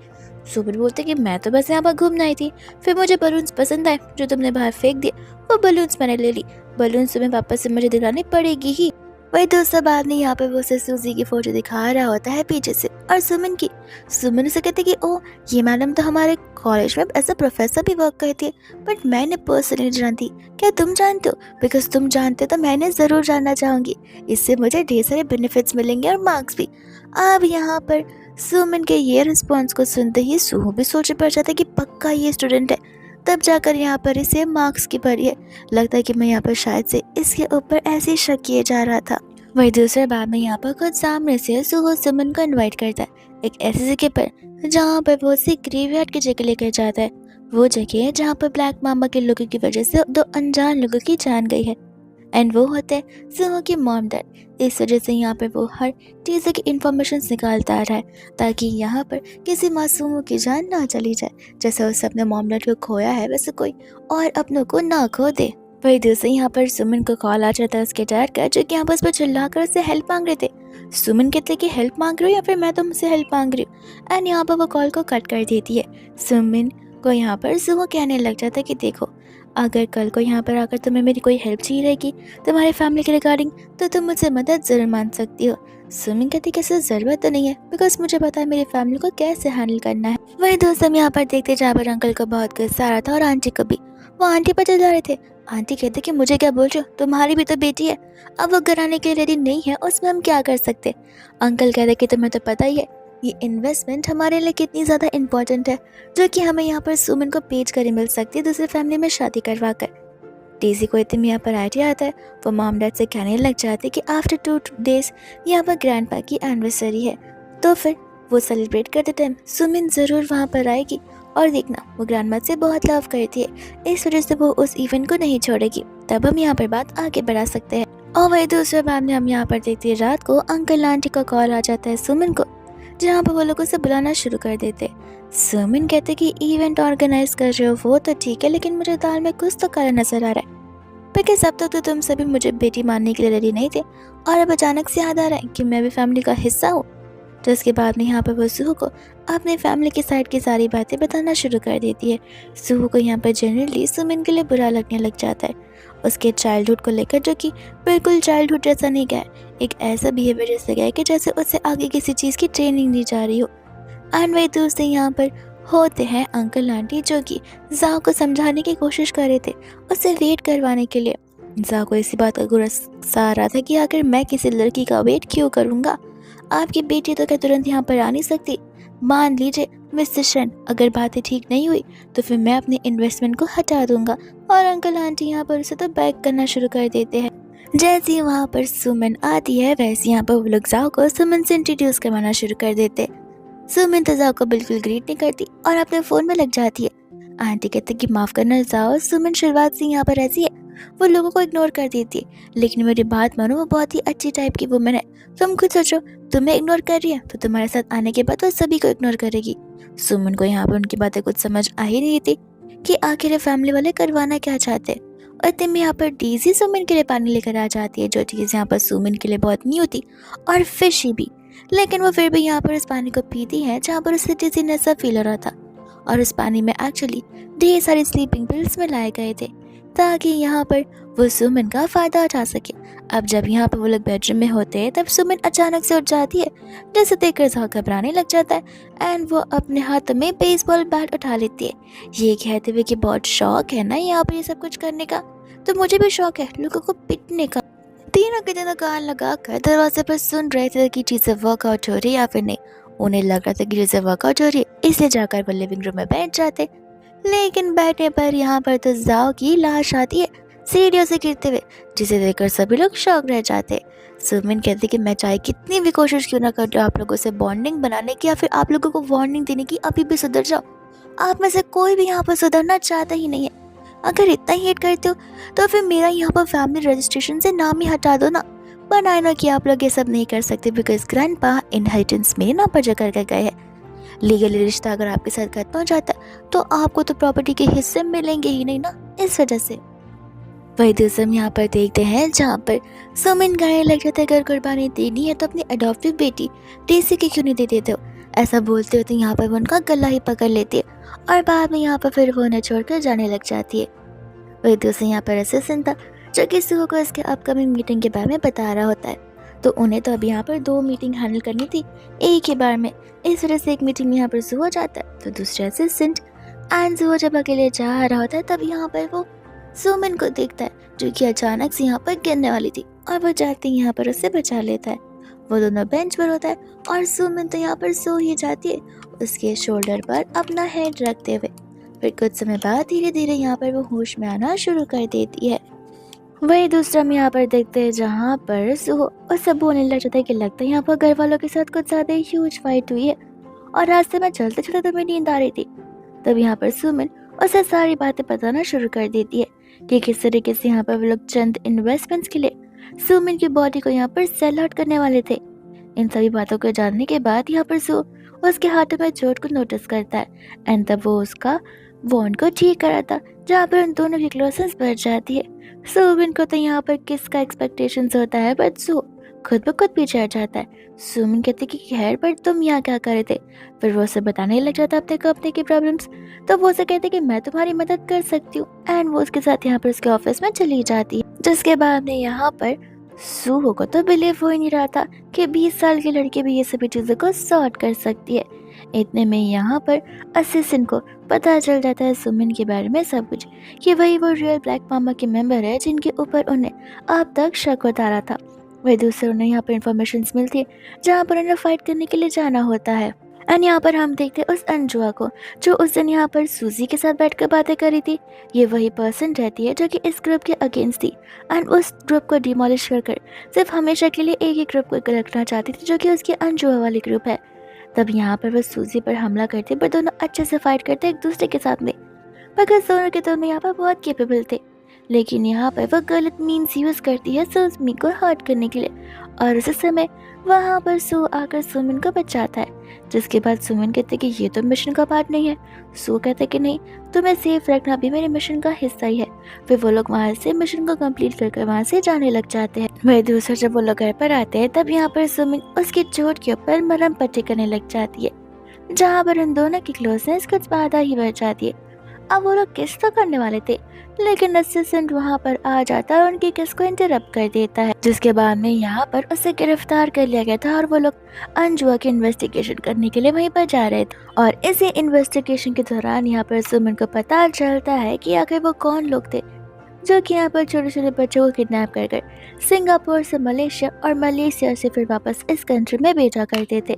सुमिन बोलते कि मैं तो बस यहाँ पर घूमने आई थी, फिर मुझे बलून्स पसंद आए जो तुमने बाहर फेंक दिए, वो बलून्स मैंने ले ली। बलून्स तुम्हें वापस से मुझे दिलानी पड़ेगी ही। वही दोस्तों बाद में यहाँ पर वो उसे सूजी की फोटो दिखा रहा होता है पीछे से और सुमिन की। सुमिन उसे कहते कि ओ, ये मैडम तो हमारे कॉलेज में एज अ प्रोफेसर भी वर्क करती है, बट मैंने पर्सनली जानती। क्या तुम जानते हो? बिकॉज तुम जानते तो मैंने ज़रूर जानना चाहूँगी, इससे मुझे ढेर सारे बेनिफिट्स मिलेंगे और मार्क्स भी। अब यहाँ पर सुमिन के ये रिस्पॉन्स को सुनते ही सुहो भी सोच पड़ जाता है कि पक्का ये स्टूडेंट है। तब जाकर यहाँ पर इसे मार्क्स की पड़ी है। लगता है कि मैं यहाँ पर शायद से इसके ऊपर ऐसे ही शक किए जा रहा था। वही दूसरे बार में यहाँ पर खुद सामने से सुहो सुमन को इनवाइट करता है एक ऐसी जगह पर जहाँ पर वो उसे ग्रेवयार्ड की जगह लेकर जाता है। वो जगह है जहाँ पर ब्लैक मामा के लोगों की वजह से 2 अनजान लोगों की जान गई है, एंड वो होते हैं सुहो की मॉम डैड। इस वजह से यहाँ पर वो हर चीज़ की इंफॉर्मेशन निकालता आ रहा है ताकि यहाँ पर किसी मासूमों की जान ना चली जाए। जैसे उसने अपने मॉम डैड को खोया है, वैसे कोई और अपनों को ना खो दे। वही दूसरे यहाँ पर सुमन को कॉल आ जाता है उसके डैड का, जो कि यहाँ पर उस पर चिल्लाकर उससे हेल्प मांग रहे थे। सुमन कहते कि हेल्प मांग रही हो या फिर मैं तुमसे हेल्प मांग रही हूँ, एंड यहाँ पर वो कॉल को कट कर देती है। सुमन को यहाँ पर सुहो कहने लग जाता है कि देखो, अगर कल को यहाँ पर आकर तुम्हें मेरी कोई हेल्प चाहिए रहेगी तुम्हारे फैमिली के रिगार्डिंग, तो तुम मुझसे मदद ज़रूर मांग सकती हो। सुमिन कहती कि ऐसे ज़रूरत तो नहीं है, बिकॉज मुझे पता है मेरी फैमिली को कैसे हैंडल करना है। वही दोस्त हम यहाँ पर देखते जहाँ पर अंकल को बहुत गुस्सा आ रहा था और आंटी को भी। वो आंटी पर चल जा रहे थे। आंटी कहते कि मुझे क्या बोल रहे हो, तुम्हारी भी तो बेटी है। अब वो घर आने के लिए रेडी नहीं है, उसमें हम क्या कर सकते। अंकल कहते कि तुम्हें तो पता ही है ये इन्वेस्टमेंट हमारे लिए कितनी ज़्यादा इम्पोर्टेंट है, जो कि हमें यहाँ पर सुमन को बेच कर ही मिल सकती है दूसरी फैमिली में शादी करवा कर। डेज़ी को इतने यहाँ पर आइडिया आता है, वो मॉम डैड से कहने लग जाती है कि आफ्टर 2 डेज यहाँ पर ग्रैंडपा की एनिवर्सरी है, तो फिर वो सेलिब्रेट करते टाइम सुमिन ज़रूर वहाँ पर आएगी। और देखना, वो ग्रैंडमा से बहुत लव करती है, इस वजह से वो उस इवेंट को नहीं छोड़ेगी। तब हम यहाँ पर बात आगे बढ़ा सकते हैं। और वही दूसरे बार में हम यहाँ पर देखते हैं रात को अंकल आंटी का कॉल आ जाता है सुमिन को, जहाँ पर वो लोग उसे बुलाना शुरू कर देते। सुमिन कहते कि इवेंट ऑर्गेनाइज कर रहे हो वो तो ठीक है, लेकिन मुझे दाल में कुछ तो काला नजर आ रहा है, बिकॉज अब तक तो तुम सभी मुझे बेटी मानने के लिए रेडी नहीं थे, और अब अचानक से याद आ रहा है कि मैं भी फैमिली का हिस्सा हूँ। तो इसके बाद में यहाँ पर वो सुहू को अपने फैमिली की साइड की सारी बातें बताना शुरू कर देती है। सुहू को यहाँ पर जनरली सुमिन के लिए बुरा लगने लग जाता है, उसके चाइल्डहुड को लेकर, जो कि बिल्कुल चाइल्डहुड जैसा नहीं गया, एक ऐसा बिहेवियर जैसे गया कि जैसे उससे आगे किसी चीज़ की ट्रेनिंग दी जा रही हो। एंड वही दूसरे यहाँ पर होते हैं अंकल आंटी, जो कि जाओ को समझाने की कोशिश कर रहे थे उसे वेट करवाने के लिए। जाओ को इसी बात का गुस्सा आ रहा था कि आखिर मैं किसी लड़की का वेट क्यों करूँगा, आपकी बेटी तो क्या तुरंत यहाँ पर आ नहीं सकती। मान लीजिए मिस्टर शन, अगर बातें ठीक नहीं हुई तो फिर मैं अपने इन्वेस्टमेंट को हटा दूंगा। और अंकल आंटी यहाँ पर उसे तो बैक करना शुरू कर देते हैं। जैसे ही वहाँ पर सुमन आती है, वैसे यहाँ पर वो लोग जाओ को सुमन से इंट्रोड्यूस करवाना शुरू कर देते। सुमन तो जाओ को बिल्कुल ग्रीट नहीं करती और अपने फ़ोन में लग जाती है। आंटी कहते कि माफ़ करना जाओ, सुमन शुरुआत से यहाँ पर ऐसी है, वो लोगों को इग्नोर कर देती है, लेकिन मेरी बात मानो, वो बहुत ही अच्छी टाइप की वुमन है। तुम खुद सोचो, तुम्हें इग्नोर कर रही है तो तुम्हारे साथ आने के बाद वो सभी को इग्नोर करेगी। सुमन को यहाँ पर उनकी बातें कुछ समझ आ ही नहीं थी कि आखिर फैमिली वाले करवाना क्या चाहते। और तब यहाँ पर डीजी सुमन के लिए पानी लेकर आ जाती है, जो चीज़ यहाँ पर सुमन के लिए बहुत न्यू थी और फिशी भी, लेकिन वो फिर भी यहाँ पर उस पानी को पीती है जहाँ पर उसे डिजीनेस सा फील हो रहा था। और उस पानी में एक्चुअली ढेर सारे स्लीपिंग पिल्स मिलाए गए थे ताकि यहाँ पर वो सुमन का फ़ायदा उठा सके। अब जब यहाँ पर वो लोग बेडरूम में होते हैं, तब सुमन अचानक से उठ जाती है, जैसे देखकर जाओ घबराने लग जाता है, एंड वो अपने हाथ में बेसबॉल बैट उठा लेती है, ये कहते हुए कि बहुत शौक है ना यहाँ पर ये सब कुछ करने का, तो मुझे भी शौक है लोगों को पिटने का। तीनों के दिनों कान लगा कर दरवाजे पर सुन रहे थे कि चीज़ें वर्कआउट हो रही या फिर नहीं। उन्हें लग रहा था कि चीज़ें वर्कआउट हो रही है, इसलिए जाकर वो लिविंग रूम में बैठ जाते। लेकिन बैठने पर यहाँ पर तो जाओ की लाश आती है सीढ़ियों से गिरते हुए, जिसे देखकर सभी लोग शॉक रह जाते। सुमिन कहती कि मैं चाहे कितनी भी कोशिश क्यों ना कर रही हूँ आप लोगों से बॉन्डिंग बनाने की या फिर आप लोगों को वार्निंग देने की, अभी भी सुधर जाओ, आप में से कोई भी यहाँ पर सुधरना चाहता ही नहीं है। अगर इतना ही हेट करते हो तो फिर मेरा यहाँ पर फैमिली रजिस्ट्रेशन से नाम ही हटा दो ना। पर आई नो कि आप लोग ये सब नहीं कर सकते बिकॉज ग्रैंडपा इनहेरिटेंस मेरे नाम पर जो करके गए हैं। लीगली रिश्ता अगर आपके साथ खत्म हो जाता है तो आपको तो प्रॉपर्टी के हिस्से मिलेंगे ही नहीं ना, इस वजह से। वही दूसरा हम यहाँ पर देखते हैं जहाँ पर सुमिन गाने लग जाता है, अगर कुर्बानी देनी है तो अपनी अडॉप्टिव बेटी टेसी के क्यों नहीं दे देते हो। ऐसा बोलते होते यहाँ पर वो उनका गला ही पकड़ लेती है और बाद में यहाँ पर फिर वो उन्हें छोड़कर जाने लग जाती है। वही दूसरा यहाँ पर असिस्टेंट था जो कि सुहो को इसके अपकमिंग मीटिंग के बारे में बता रहा होता है। तो उन्हें तो अभी यहाँ पर 2 मीटिंग हैंडल करनी थी एक ही बार में, इस वजह से एक मीटिंग में यहाँ पर सुहो जाता है तो दूसरा असिस्टेंट। एंड सुहो जब अकेले जा रहा होता है तब यहाँ पर वो सुमिन को देखता है जो कि अचानक से यहाँ पर गिरने वाली थी और वो जाते ही यहाँ पर उसे बचा लेता है। वो दोनों बेंच पर होता है और सुमिन तो यहाँ पर सो ही जाती है उसके शोल्डर पर अपना हेड रखते हुए। फिर कुछ समय बाद धीरे धीरे यहाँ पर वो होश में आना शुरू कर देती है। वही दूसरा हम यहाँ पर देखते हैं जहाँ पर सुहो उससे बोलने लग जाता है कि लगता है यहाँ पर घर वालों के साथ कुछ ज्यादा ह्यूज फाइट हुई है और रास्ते में चलते चलते तुम्हें नींद आ रही थी। तब यहाँ पर सुमिन उसे सारी बातें बताना शुरू कर देती है कि किस तरीके से यहाँ पर वो लोग चंद इन्वेस्टमेंट्स के लिए सुमिन की बॉडी को यहाँ पर सेल आउट करने वाले थे। इन सभी बातों को जानने के बाद यहाँ पर सो उसके हाथों में चोट को नोटिस करता है एंड तब वो उसका वॉन्ड को ठीक कराता जहाँ पर उन दोनों की क्लोजनेस बढ़ जाती है। सुमिन को तो यहाँ पर किसका एक्सपेक्टेशंस होता है बट सो खुद ब खुद पीछे हट जाता है। सुमिन कहती कि खैर पर तुम यहाँ क्या कर रहे थे। फिर वो उसे बताने लग जाता अपने कंपनी की प्रॉब्लम्स। तो वो उसे कहते कि मैं तुम्हारी मदद कर सकती हूँ एंड वो उसके साथ यहाँ पर उसके ऑफिस में चली जाती है। जिसके बाद में यहाँ पर सुहो को तो बिलीव हो ही नहीं रहा था कि 20 साल की लड़की भी ये सभी चीज़ों को सॉर्ट कर सकती है। इतने में यहाँ पर असिस्टेंट को पता चल जाता है सुमिन के बारे में सब कुछ, कि वही वो रियल ब्लैक मामा के मेंबर है जिनके ऊपर उन्हें अब तक शक होता रहा था। वही दूसरे उन्हें यहाँ पर इन्फॉर्मेशन मिलती है जहाँ पर उन्हें फाइट करने के लिए जाना होता है। एंड यहाँ पर हम देखते हैं उस अंजुआ को जो उस दिन यहाँ पर सूजी के साथ बैठकर बातें करी थी। ये वही पर्सन रहती है जो कि इस ग्रुप के अगेंस्ट थी एंड उस ग्रुप को डिमोलिश कर सिर्फ हमेशा के लिए एक ही ग्रुप को रखना चाहती थी जो कि उसकी अंजुआ वाली ग्रुप है। तब यहाँ पर वो सूजी पर हमला करते पर दोनों अच्छे से फाइट करते एक दूसरे के साथ में, मगर दोनों के दोनों यहाँ पर बहुत केपेबल थे। लेकिन यहाँ पर वो गलत मीन्स यूज करती है सुमी को हर्ट करने के लिए और उस समय वहाँ पर सो आकर सुमिन को बचाता है। जिसके बाद सुमिन कहते कि ये तो मिशन का पार्ट नहीं है। सो कहते कि नहीं, तुम्हें सेफ रखना भी मेरे मिशन का हिस्सा ही है। फिर वो लोग वहाँ से मिशन को कंप्लीट करके वहाँ से जाने लग जाते हैं। वही दूसरा जब वो लोग घर पर आते हैं तब यहाँ पर सुमिन उसकी चोट के ऊपर मरहम पट्टी करने लग जाती है, जहाँ पर उन दोनों की क्लोजनेस कुछ ज्यादा ही बढ़ जाती है। अब वो लोग किस तो करने वाले थे लेकिन असिस्टेंट वहाँ पर आ जाता है और उनकी किस को इंटरप्ट कर देता है। जिसके बाद में यहाँ पर उसे गिरफ्तार कर लिया गया था और वो लोग अंजुआ की इन्वेस्टिगेशन करने के लिए वहीं पर जा रहे थे। और इसी इन्वेस्टिगेशन के दौरान यहाँ पर सुमन को पता चलता है कि आखिर वो कौन लोग थे जो कि यहाँ पर छोटे छोटे बच्चों को किडनैप कर सिंगापुर से मलेशिया और मलेशिया से फिर वापस इस कंट्री में भेजा करते थे।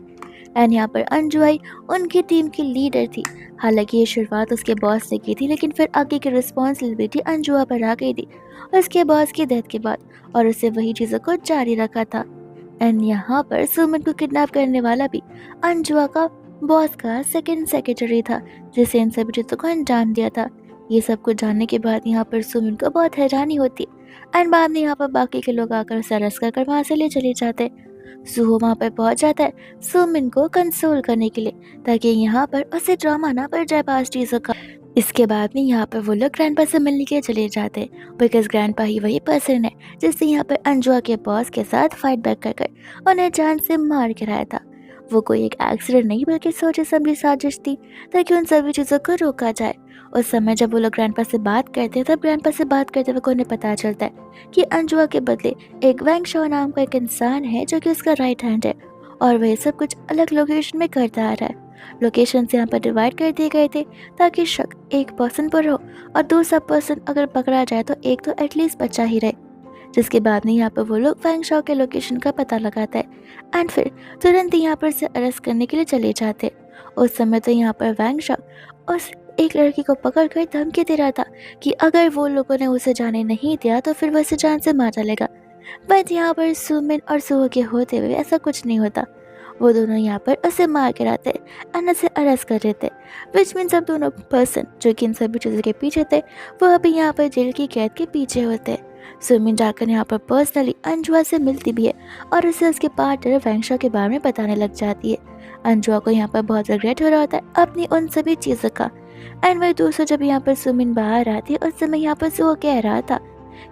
एंड यहाँ पर अंजुआई उनकी टीम की लीडर थी। हालांकि ये शुरुआत उसके बॉस ने की थी लेकिन फिर आगे की रिस्पॉन्सिबिलिटी अंजुआ पर आ गई थी उसके बॉस की डेथ के बाद और उसे वही चीज़ों को जारी रखा था। एंड यहाँ पर सुमन को किडनैप करने वाला भी अंजुआ का बॉस का सेकंड सेक्रेटरी था जिसे इन सभी चीज़ों को अंजाम दिया था। ये सब कुछ जानने के बाद यहाँ पर सुमन को बहुत हैरानी होती एंड बाद में यहाँ पर बाकी के लोग आकर उसे अरेस्ट कर वहाँ से ले चले जाते। सुहो वहाँ पर पहुंच जाता है सुमिन को कंसोल करने के लिए ताकि यहाँ पर उसे ड्रामा ना पड़ जाए पास चीज़ों का। इसके बाद में यहाँ पर वो लोग ग्रैंडपा से मिलने के लिए चले जाते हैं बिकॉज ग्रैंडपा ही वही पर्सन है जिससे यहाँ पर अंजुआ के बॉस के साथ फाइट बैक कर उन्हें जान से मार गिराया था। वो कोई एक एक्सीडेंट नहीं बल्कि सोचे समझी साजिश थी ताकि उन सभी चीज़ों को रोका जाए। उस समय जब वो लोग ग्रैंडपा से बात करते हैं तब ग्रैंडपा से बात करते वक्त उन्हें पता चलता है कि अंजुआ के बदले एक वैंग शो नाम का एक इंसान है जो कि उसका राइट हैंड है और वह सब कुछ अलग लोकेशन में करता आ रहा है। लोकेशन यहाँ पर डिवाइड कर दिए गए थे ताकि शक एक पर्सन पर हो और दूसरा पर्सन अगर पकड़ा जाए तो एक तो एटलीस्ट बचा ही रहे। जिसके बाद में यहाँ पर वो लोग वैंग शो के लोकेशन का पता लगाता है एंड फिर तुरंत यहाँ पर से अरेस्ट करने के लिए चले जाते। उस समय तो यहाँ पर वैंग शो उस एक लड़की को पकड़ कर धमकी दे रहा था कि अगर वो लोगों ने उसे जाने नहीं दिया तो फिर वो उसे जान से मार डालेगा। बट यहाँ पर सुमिन और सुहो के होते हुए ऐसा कुछ नहीं होता वो दोनों यहाँ पर उसे मार कर आते एंड उसे अरेस्ट कर लेते, विच मीन्स अब दोनों पर्सन जो कि इन सभी चीज़ों के पीछे थे वो अभी यहाँ पर जेल की कैद के पीछे होते। सुमिन जाकर यहाँ पर पर्सनली अंजुआ से मिलती भी है और उसे उसके पार्टनर वैंशा के बारे में बताने लग जाती है। अंजुआ को यहाँ पर बहुत रिग्रेट हो रहा होता है अपनी उन सभी चीज़ों का। एंड वही दोस्तों जब यहाँ पर सुमिन बाहर आती है उस समय यहाँ पर से वो कह रहा था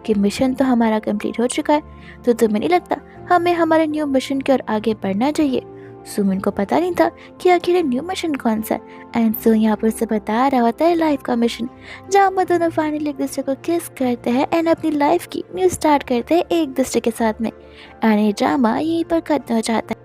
कि मिशन तो हमारा कंप्लीट हो चुका है, तो तुम्हें नहीं लगता हमें हमारे न्यू मिशन की ओर आगे बढ़ना चाहिए। सुमिन को पता नहीं था कि आखिर न्यू मिशन कौन सा है एंड सो यहाँ पर उसे बता रहा होता है लाइफ का मिशन, जहाँ पर दोनों फाइनली एक दूसरे को किस करते हैं एंड अपनी लाइफ की न्यू स्टार्ट करते हैं एक दूसरे के साथ में। एंड ये ड्रामा यहीं पर खत्म हो जाता है।